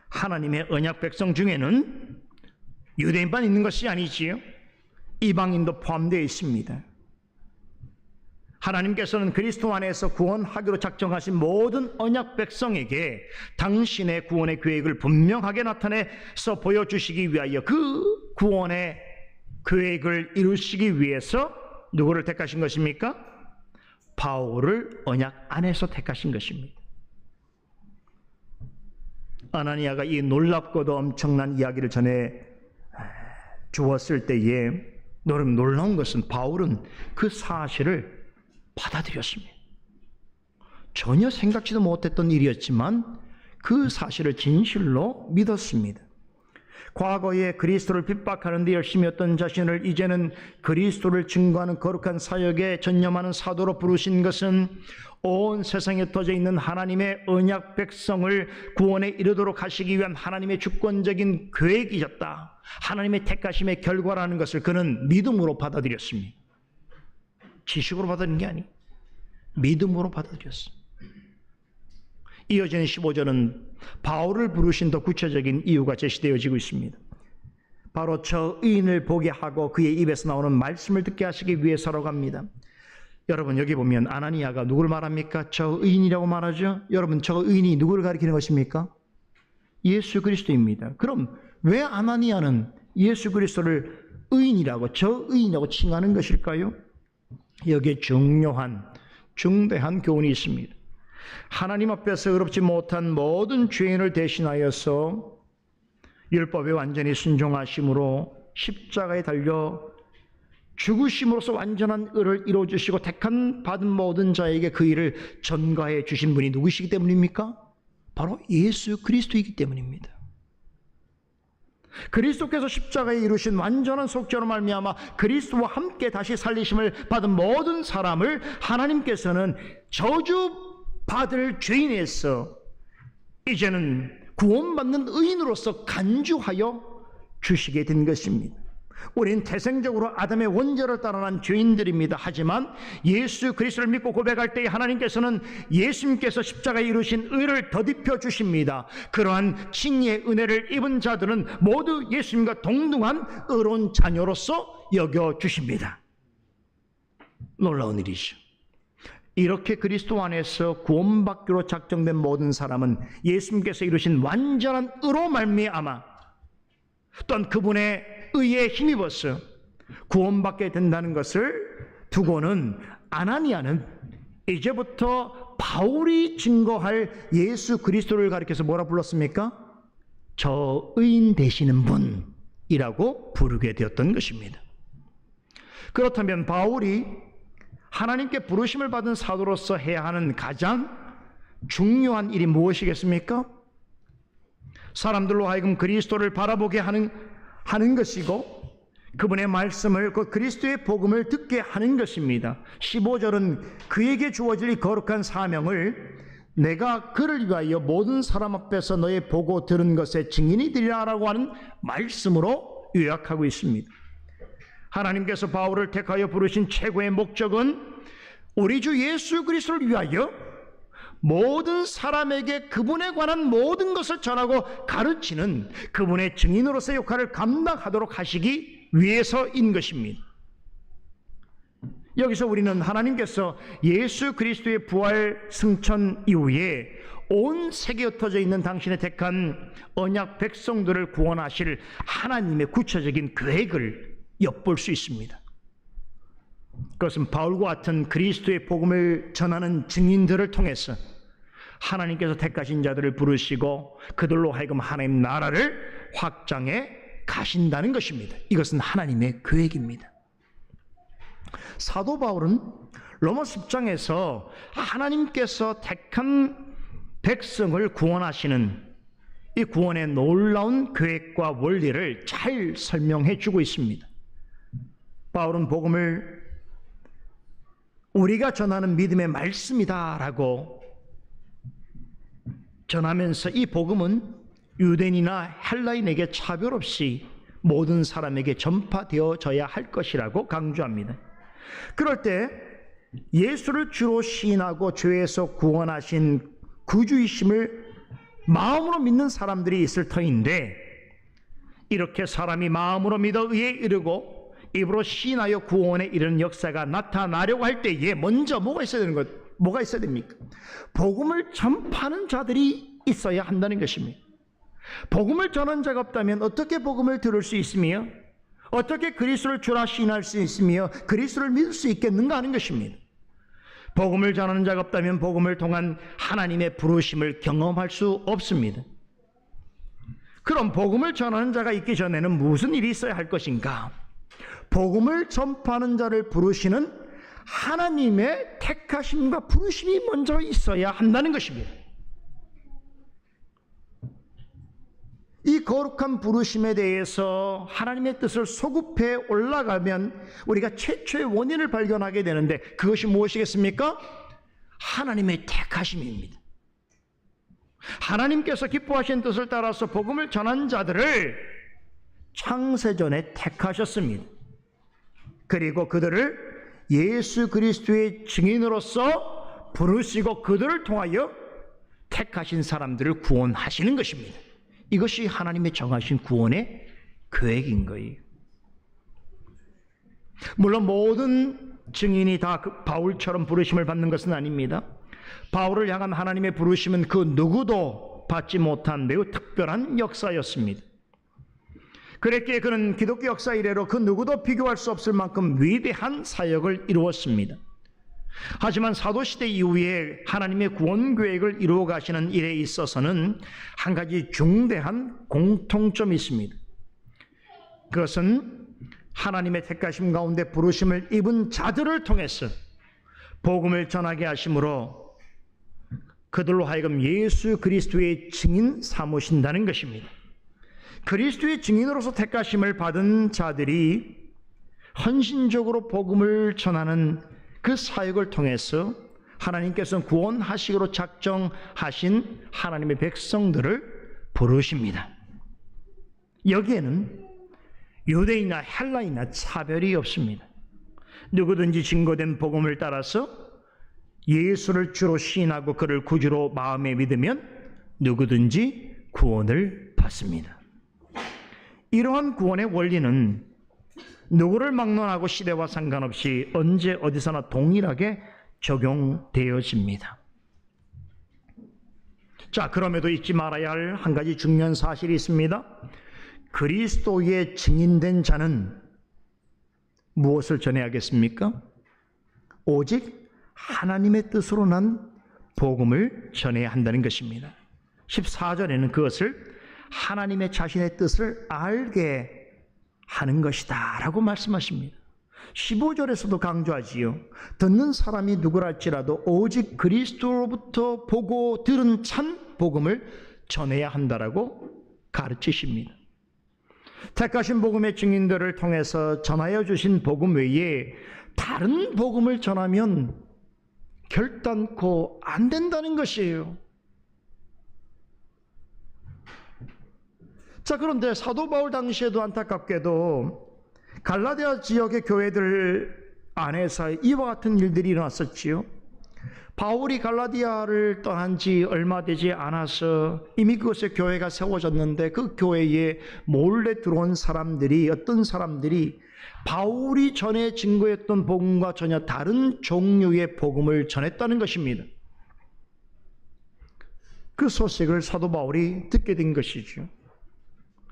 하나님의 언약 백성 중에는 유대인만 있는 것이 아니지요. 이방인도 포함되어 있습니다. 하나님께서는 그리스도 안에서 구원하기로 작정하신 모든 언약 백성에게 당신의 구원의 계획을 분명하게 나타내서 보여주시기 위하여 그 구원의 계획을 이루시기 위해서 누구를 택하신 것입니까? 바울을 언약 안에서 택하신 것입니다. 아나니아가 이 놀랍고도 엄청난 이야기를 전해 주었을 때에 놀라운 것은 바울은 그 사실을 받아들였습니다. 전혀 생각지도 못했던 일이었지만 그 사실을 진실로 믿었습니다. 과거에 그리스도를 핍박하는 데 열심히 했던 자신을 이제는 그리스도를 증거하는 거룩한 사역에 전념하는 사도로 부르신 것은 온 세상에 터져 있는 하나님의 언약 백성을 구원에 이르도록 하시기 위한 하나님의 주권적인 계획이었다. 하나님의 택하심의 결과라는 것을 그는 믿음으로 받아들였습니다. 지식으로 받아들인 게 아니고 믿음으로 받아들였습니다. 이어지는 15절은 바울을 부르신 더 구체적인 이유가 제시되어지고 있습니다. 바로 저 의인을 보게 하고 그의 입에서 나오는 말씀을 듣게 하시기 위해서라고 합니다. 여러분 여기 보면 아나니아가 누구를 말합니까? 저 의인이라고 말하죠. 여러분 저 의인이 누구를 가리키는 것입니까? 예수 그리스도입니다. 그럼 왜 아나니아는 예수 그리스도를 의인이라고 저 의인이라고 칭하는 것일까요? 여기에 중대한 교훈이 있습니다. 하나님 앞에서 의롭지 못한 모든 죄인을 대신하여서 율법에 완전히 순종하심으로 십자가에 달려 죽으심으로써 완전한 의를 이루어주시고 택한 받은 모든 자에게 그 일을 전가해 주신 분이 누구시기 때문입니까? 바로 예수 그리스도이기 때문입니다. 그리스도께서 십자가에 이루신 완전한 속죄로 말미암아 그리스도와 함께 다시 살리심을 받은 모든 사람을 하나님께서는 저주받을 죄인에서 이제는 구원받는 의인으로서 간주하여 주시게 된 것입니다. 우리는 태생적으로 아담의 원죄를 따라난 죄인들입니다. 하지만 예수 그리스도를 믿고 고백할 때 하나님께서는 예수님께서 십자가에 이루신 의를 덧입혀 주십니다. 그러한 칭의의 은혜를 입은 자들은 모두 예수님과 동등한 의로운 자녀로서 여겨주십니다. 놀라운 일이죠. 이렇게 그리스도 안에서 구원받기로 작정된 모든 사람은 예수님께서 이루신 완전한 의로 말미암아 또한 그분의 의에 힘입어서 구원받게 된다는 것을 두고는 아나니아는 이제부터 바울이 증거할 예수 그리스도를 가리켜서 뭐라 불렀습니까? 저 의인 되시는 분이라고 부르게 되었던 것입니다. 그렇다면 바울이 하나님께 부르심을 받은 사도로서 해야 하는 가장 중요한 일이 무엇이겠습니까? 사람들로 하여금 그리스도를 바라보게 하는 것이고, 그분의 말씀을, 그 그리스도의 복음을 듣게 하는 것입니다. 15절은 그에게 주어질 이 거룩한 사명을 내가 그를 위하여 모든 사람 앞에서 너의 보고 들은 것의 증인이 되리라라고 하는 말씀으로 요약하고 있습니다. 하나님께서 바울을 택하여 부르신 최고의 목적은 우리 주 예수 그리스도를 위하여 모든 사람에게 그분에 관한 모든 것을 전하고 가르치는 그분의 증인으로서의 역할을 감당하도록 하시기 위해서인 것입니다. 여기서 우리는 하나님께서 예수 그리스도의 부활 승천 이후에 온 세계에 흩어져 있는 당신의 택한 언약 백성들을 구원하실 하나님의 구체적인 계획을 엿볼 수 있습니다. 그것은 바울과 같은 그리스도의 복음을 전하는 증인들을 통해서 하나님께서 택하신 자들을 부르시고 그들로 하여금 하나님 나라를 확장해 가신다는 것입니다. 이것은 하나님의 계획입니다. 사도 바울은 로마서 10장에서 하나님께서 택한 백성을 구원하시는 이 구원의 놀라운 계획과 원리를 잘 설명해 주고 있습니다. 바울은 복음을 우리가 전하는 믿음의 말씀이다라고 전하면서 이 복음은 유대인이나 헬라인에게 차별 없이 모든 사람에게 전파되어져야 할 것이라고 강조합니다. 그럴 때 예수를 주로 시인하고 죄에서 구원하신 구주이심을 마음으로 믿는 사람들이 있을 터인데, 이렇게 사람이 마음으로 믿어 의에 이르고 입으로 시인하여 구원에 이르는 역사가 나타나려고 할 때에 먼저 뭐가 있어야 됩니까? 복음을 전파하는 자들이 있어야 한다는 것입니다. 복음을 전하는 자가 없다면 어떻게 복음을 들을 수 있으며 어떻게 그리스도를 주라 시인할 수 있으며 그리스도를 믿을 수 있겠는가 하는 것입니다. 복음을 전하는 자가 없다면 복음을 통한 하나님의 부르심을 경험할 수 없습니다. 그럼 복음을 전하는 자가 있기 전에는 무슨 일이 있어야 할 것인가? 복음을 전파하는 자를 부르시는 하나님의 택하심과 부르심이 먼저 있어야 한다는 것입니다. 이 거룩한 부르심에 대해서 하나님의 뜻을 소급해 올라가면 우리가 최초의 원인을 발견하게 되는데, 그것이 무엇이겠습니까? 하나님의 택하심입니다. 하나님께서 기뻐하신 뜻을 따라서 복음을 전한 자들을 창세전에 택하셨습니다. 그리고 그들을 예수 그리스도의 증인으로서 부르시고 그들을 통하여 택하신 사람들을 구원하시는 것입니다. 이것이 하나님의 정하신 구원의 계획인 거예요. 물론 모든 증인이 다 바울처럼 부르심을 받는 것은 아닙니다. 바울을 향한 하나님의 부르심은 그 누구도 받지 못한 매우 특별한 역사였습니다. 그랬기에 그는 기독교 역사 이래로 그 누구도 비교할 수 없을 만큼 위대한 사역을 이루었습니다. 하지만 사도시대 이후에 하나님의 구원 계획을 이루어 가시는 일에 있어서는 한 가지 중대한 공통점이 있습니다. 그것은 하나님의 택하심 가운데 부르심을 입은 자들을 통해서 복음을 전하게 하심으로 그들로 하여금 예수 그리스도의 증인 삼으신다는 것입니다. 그리스도의 증인으로서 택하심을 받은 자들이 헌신적으로 복음을 전하는 그 사역을 통해서 하나님께서는 구원하시기로 작정하신 하나님의 백성들을 부르십니다. 여기에는 유대인이나 헬라인이나 차별이 없습니다. 누구든지 증거된 복음을 따라서 예수를 주로 시인하고 그를 구주로 마음에 믿으면 누구든지 구원을 받습니다. 이러한 구원의 원리는 누구를 막론하고 시대와 상관없이 언제 어디서나 동일하게 적용되어집니다. 자, 그럼에도 잊지 말아야 할 한 가지 중요한 사실이 있습니다. 그리스도의 증인된 자는 무엇을 전해야겠습니까? 오직 하나님의 뜻으로 난 복음을 전해야 한다는 것입니다. 14절에는 그것을 하나님의 자신의 뜻을 알게 하는 것이다 라고 말씀하십니다. 15절에서도 강조하지요. 듣는 사람이 누구랄지라도 오직 그리스도로부터 보고 들은 참 복음을 전해야 한다라고 가르치십니다. 택하신 복음의 증인들을 통해서 전하여 주신 복음 외에 다른 복음을 전하면 결단코 안 된다는 것이에요. 자, 그런데 사도 바울 당시에도 안타깝게도 갈라디아 지역의 교회들 안에서 이와 같은 일들이 일어났었지요. 바울이 갈라디아를 떠난 지 얼마 되지 않아서 이미 그곳에 교회가 세워졌는데 그 교회에 몰래 들어온 사람들이, 어떤 사람들이 바울이 전에 증거했던 복음과 전혀 다른 종류의 복음을 전했다는 것입니다. 그 소식을 사도 바울이 듣게 된 것이죠.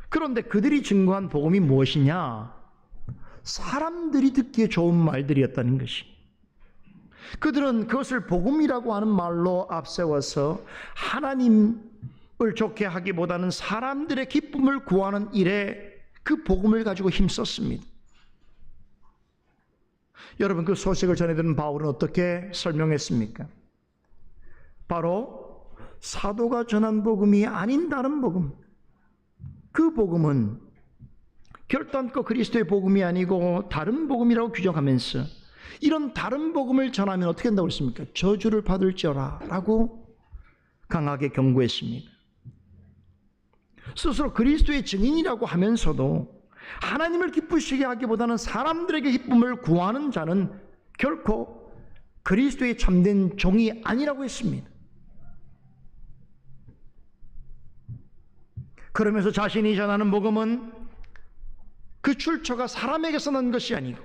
그런데 그들이 증거한 복음이 무엇이냐? 사람들이 듣기에 좋은 말들이었다는 것이. 그들은 그것을 복음이라고 하는 말로 앞세워서 하나님을 좋게 하기보다는 사람들의 기쁨을 구하는 일에 그 복음을 가지고 힘썼습니다. 여러분, 그 소식을 전해들은 바울은 어떻게 설명했습니까? 바로 사도가 전한 복음이 아닌 다른 복음, 그 복음은 결단코 그리스도의 복음이 아니고 다른 복음이라고 규정하면서 이런 다른 복음을 전하면 어떻게 한다고 했습니까? 저주를 받을지어라 라고 강하게 경고했습니다. 스스로 그리스도의 증인이라고 하면서도 하나님을 기쁘시게 하기보다는 사람들에게 기쁨을 구하는 자는 결코 그리스도의 참된 종이 아니라고 했습니다. 그러면서 자신이 전하는 복음은 그 출처가 사람에게서 난 것이 아니고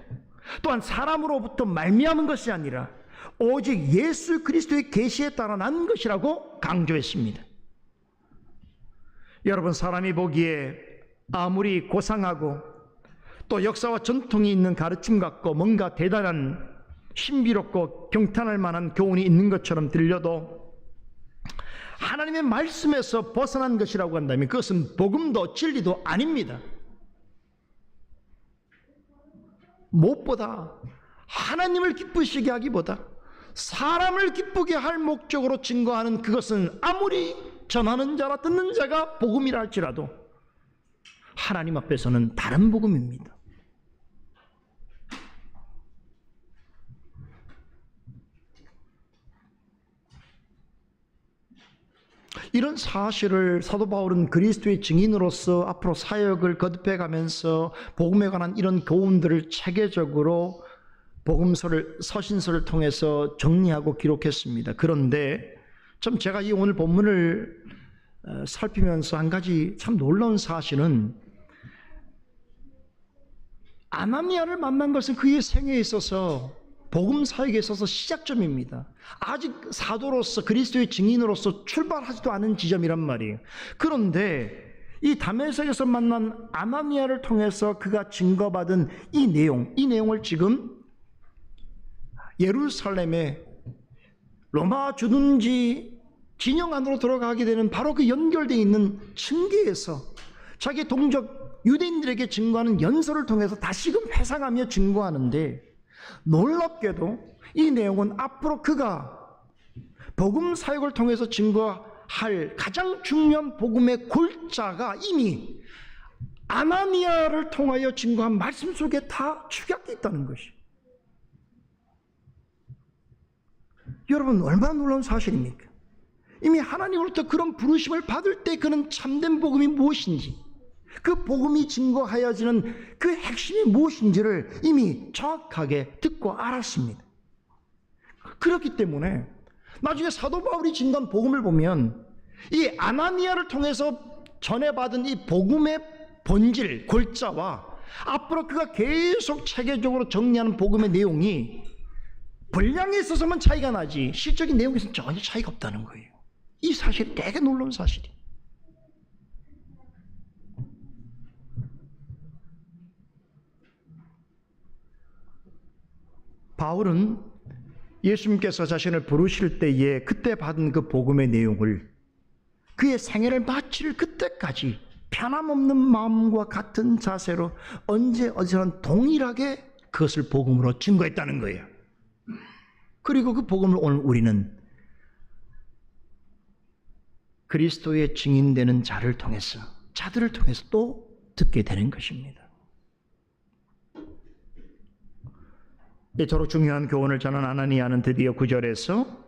또한 사람으로부터 말미암은 것이 아니라 오직 예수 그리스도의 계시에 따라 난 것이라고 강조했습니다. 여러분, 사람이 보기에 아무리 고상하고 또 역사와 전통이 있는 가르침 같고 뭔가 대단한 신비롭고 경탄할 만한 교훈이 있는 것처럼 들려도 하나님의 말씀에서 벗어난 것이라고 한다면 그것은 복음도 진리도 아닙니다. 무엇보다 하나님을 기쁘시게 하기보다 사람을 기쁘게 할 목적으로 증거하는 그것은 아무리 전하는 자라 듣는 자가 복음이라 할지라도 하나님 앞에서는 다른 복음입니다. 이런 사실을 사도 바울은 그리스도의 증인으로서 앞으로 사역을 거듭해 가면서 복음에 관한 이런 교훈들을 체계적으로 복음서를, 서신서를 통해서 정리하고 기록했습니다. 그런데 참 제가 이 오늘 본문을 살피면서 한 가지 참 놀라운 사실은 아나니아를 만난 것은 그의 생애에 있어서 복음 사역에 있어서 시작점입니다. 아직 사도로서 그리스도의 증인으로서 출발하지도 않은 지점이란 말이에요. 그런데 이 다메섹에서 만난 아나니아를 통해서 그가 증거받은 이 내용을 지금 예루살렘의 로마 주둔지 진영 안으로 들어가게 되는 바로 그 연결되어 있는 층계에서 자기 동족 유대인들에게 증거하는 연설을 통해서 다시금 회상하며 증거하는데, 놀랍게도 이 내용은 앞으로 그가 복음 사역을 통해서 증거할 가장 중요한 복음의 골자가 이미 아나니아를 통하여 증거한 말씀 속에 다 축약되어 있다는 것이. 여러분, 얼마나 놀라운 사실입니까? 이미 하나님으로부터 그런 부르심을 받을 때 그는 참된 복음이 무엇인지, 그 복음이 증거하여지는 그 핵심이 무엇인지를 이미 정확하게 듣고 알았습니다. 그렇기 때문에 나중에 사도 바울이 증거한 복음을 보면 이 아나니아를 통해서 전해받은 이 복음의 본질, 골자와 앞으로 그가 계속 체계적으로 정리하는 복음의 내용이 분량에 있어서만 차이가 나지 실적인 내용에서는 전혀 차이가 없다는 거예요. 이 사실이 되게 놀라운 사실이에요. 바울은 예수님께서 자신을 부르실 때에 그때 받은 그 복음의 내용을 그의 생애를 마칠 그때까지 변함없는 마음과 같은 자세로 언제 어디서나 동일하게 그것을 복음으로 증거했다는 거예요. 그리고 그 복음을 오늘 우리는 그리스도의 증인되는 자를 통해서 자들을 통해서 또 듣게 되는 것입니다. 이토록 중요한 교훈을 전한 아나니아는 드디어 9절에서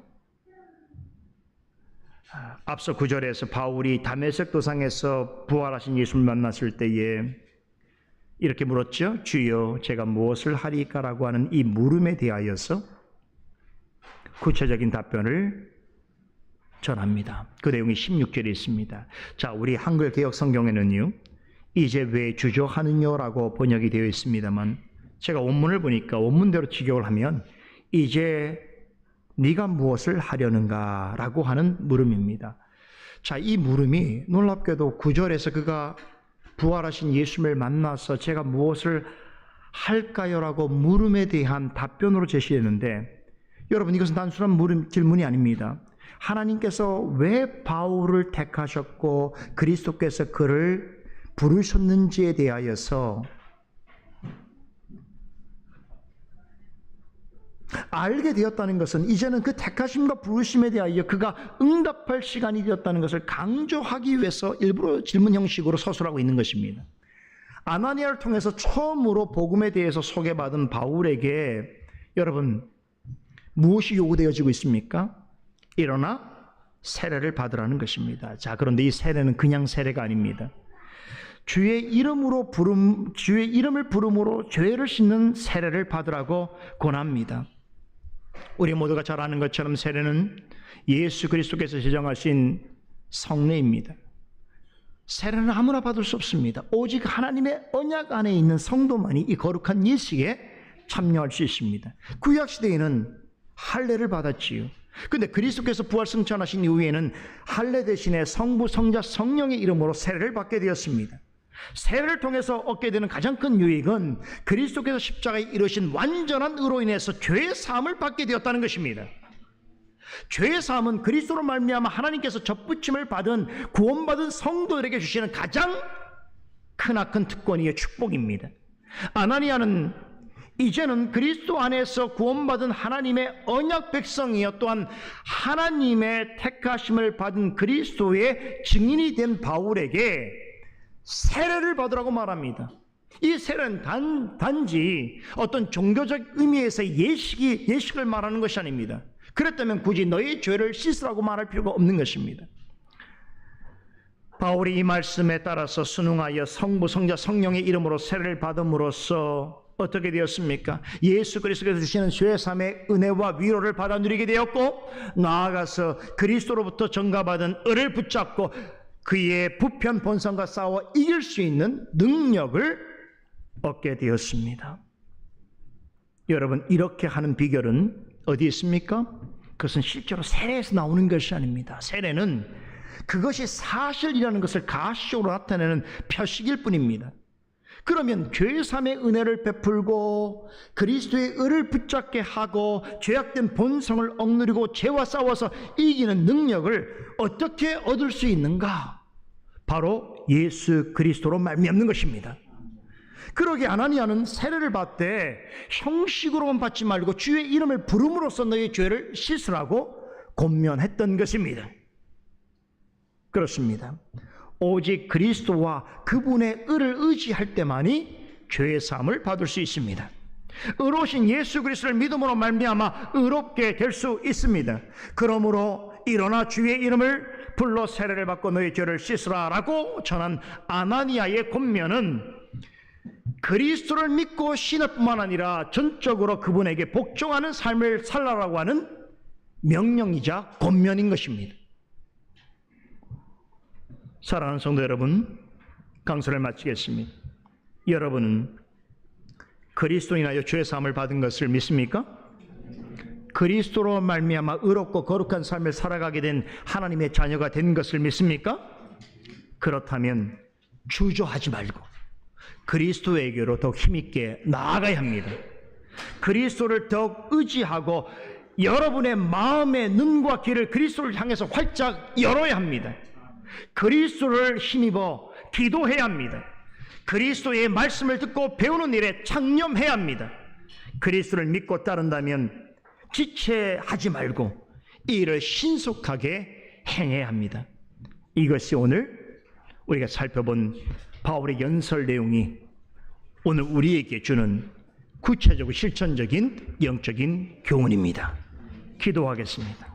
앞서 9절에서 바울이 다메섹 도상에서 부활하신 예수를 만났을 때에 이렇게 물었죠. 주여 제가 무엇을 하리까라고 하는 이 물음에 대하여서 구체적인 답변을 전합니다. 그 내용이 16절에 있습니다. 자, 우리 한글 개역 성경에는요, 이제 왜 주저하느냐라고 번역이 되어 있습니다만 제가 원문을 보니까 원문대로 직역을 하면 이제 네가 무엇을 하려는가 라고 하는 물음입니다. 자, 이 물음이 놀랍게도 9절에서 그가 부활하신 예수님을 만나서 제가 무엇을 할까요? 라고 물음에 대한 답변으로 제시했는데, 여러분 이것은 단순한 질문이 아닙니다. 하나님께서 왜 바울을 택하셨고 그리스도께서 그를 부르셨는지에 대하여서 알게 되었다는 것은 이제는 그 택하심과 부르심에 대하여 그가 응답할 시간이 되었다는 것을 강조하기 위해서 일부러 질문 형식으로 서술하고 있는 것입니다. 아나니아를 통해서 처음으로 복음에 대해서 소개받은 바울에게 여러분 무엇이 요구되어지고 있습니까? 일어나 세례를 받으라는 것입니다. 자, 그런데 이 세례는 그냥 세례가 아닙니다. 주의 이름을 부름으로 죄를 씻는 세례를 받으라고 권합니다. 우리 모두가 잘 아는 것처럼 세례는 예수 그리스도께서 제정하신 성례입니다. 세례는 아무나 받을 수 없습니다. 오직 하나님의 언약 안에 있는 성도만이 이 거룩한 예식에 참여할 수 있습니다. 구약시대에는 할례를 받았지요. 그런데 그리스도께서 부활 승천하신 이후에는 할례 대신에 성부, 성자, 성령의 이름으로 세례를 받게 되었습니다. 세례를 통해서 얻게 되는 가장 큰 유익은 그리스도께서 십자가에 이루신 완전한 의로 인해서 죄의 사함을 받게 되었다는 것입니다. 죄의 사함은 그리스도로 말미암아 하나님께서 접붙임을 받은 구원받은 성도들에게 주시는 가장 크나큰 특권이요 축복입니다. 아나니아는 이제는 그리스도 안에서 구원받은 하나님의 언약 백성이요 또한 하나님의 택하심을 받은 그리스도의 증인이 된 바울에게 세례를 받으라고 말합니다. 이 세례는 단지 어떤 종교적 의미에서의 예식을 말하는 것이 아닙니다. 그랬다면 굳이 너의 죄를 씻으라고 말할 필요가 없는 것입니다. 바울이 이 말씀에 따라서 순응하여 성부, 성자, 성령의 이름으로 세례를 받음으로써 어떻게 되었습니까? 예수 그리스도께서 주시는 죄사함의 은혜와 위로를 받아 누리게 되었고, 나아가서 그리스도로부터 전가받은 을을 붙잡고 그의 부편 본성과 싸워 이길 수 있는 능력을 얻게 되었습니다. 여러분, 이렇게 하는 비결은 어디 있습니까? 그것은 실제로 세례에서 나오는 것이 아닙니다. 세례는 그것이 사실이라는 것을 가시적으로 나타내는 표식일 뿐입니다. 그러면 죄사함의 은혜를 베풀고 그리스도의 을을 붙잡게 하고 죄악된 본성을 억누르고 죄와 싸워서 이기는 능력을 어떻게 얻을 수 있는가? 바로 예수 그리스도로 말미암는 것입니다. 그러기에 아나니아는 세례를 받되 형식으로만 받지 말고 주의 이름을 부름으로써 너의 죄를 씻으라고 권면했던 것입니다. 그렇습니다. 오직 그리스도와 그분의 의를 의지할 때만이 죄의 사함을 받을 수 있습니다. 의로우신 예수 그리스도를 믿음으로 말미암아 의롭게 될 수 있습니다. 그러므로 일어나 주의 이름을 불러 세례를 받고 너의 죄를 씻으라라고 전한 아나니아의 권면은 그리스도를 믿고 신을 뿐만 아니라 전적으로 그분에게 복종하는 삶을 살라라고 하는 명령이자 권면인 것입니다. 사랑하는 성도 여러분, 강설을 마치겠습니다. 여러분은 그리스도로 인하여 죄 사함을 받은 것을 믿습니까? 그리스도로 말미암아 의롭고 거룩한 삶을 살아가게 된 하나님의 자녀가 된 것을 믿습니까? 그렇다면 주저하지 말고 그리스도에게로 더욱 힘있게 나아가야 합니다. 그리스도를 더욱 의지하고 여러분의 마음의 눈과 귀를 그리스도를 향해서 활짝 열어야 합니다. 그리스도를 힘입어 기도해야 합니다. 그리스도의 말씀을 듣고 배우는 일에 창념해야 합니다. 그리스도를 믿고 따른다면 지체하지 말고 이 일을 신속하게 행해야 합니다. 이것이 오늘 우리가 살펴본 바울의 연설 내용이 오늘 우리에게 주는 구체적이고 실천적인 영적인 교훈입니다. 기도하겠습니다.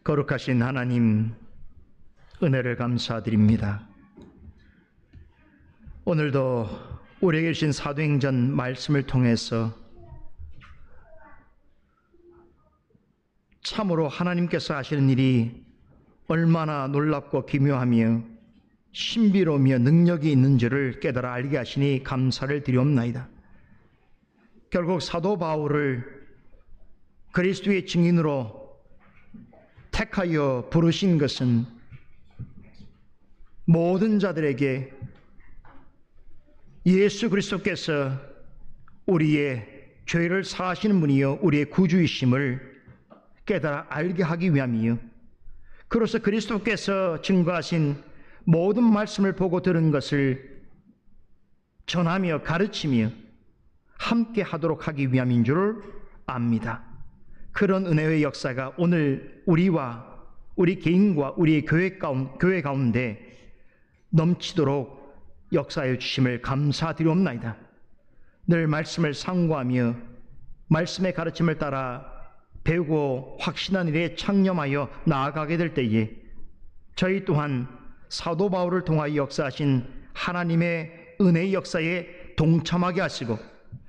거룩하신 하나님, 은혜를 감사드립니다. 오늘도 우리에게 주신 사도행전 말씀을 통해서 참으로 하나님께서 하시는 일이 얼마나 놀랍고 기묘하며 신비로우며 능력이 있는 줄을 깨달아 알게 하시니 감사를 드리옵나이다. 결국 사도 바울을 그리스도의 증인으로 택하여 부르신 것은 모든 자들에게 예수 그리스도께서 우리의 죄를 사하시는 분이요 우리의 구주이심을 깨달아 알게 하기 위함이요, 그로서 그리스도께서 증거하신 모든 말씀을 보고 들은 것을 전하며 가르치며 함께 하도록 하기 위함인 줄 압니다. 그런 은혜의 역사가 오늘 우리와 우리 개인과 우리의 교회 가운데 넘치도록 역사해 주심을 감사드리옵나이다. 늘 말씀을 상고하며 말씀의 가르침을 따라 배우고 확신한 일에 창념하여 나아가게 될 때에 저희 또한 사도 바울을 통하여 역사하신 하나님의 은혜의 역사에 동참하게 하시고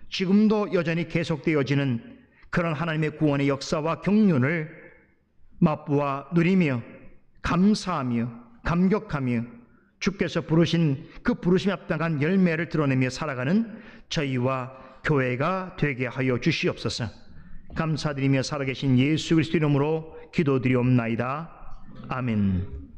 지금도 여전히 계속되어지는 그런 하나님의 구원의 역사와 경륜을 맛보아 누리며 감사하며 감격하며 주께서 부르신 그 부르심에 합당한 열매를 드러내며 살아가는 저희와 교회가 되게 하여 주시옵소서. 감사드리며 살아계신 예수 그리스도 이름으로 기도드리옵나이다. 아멘.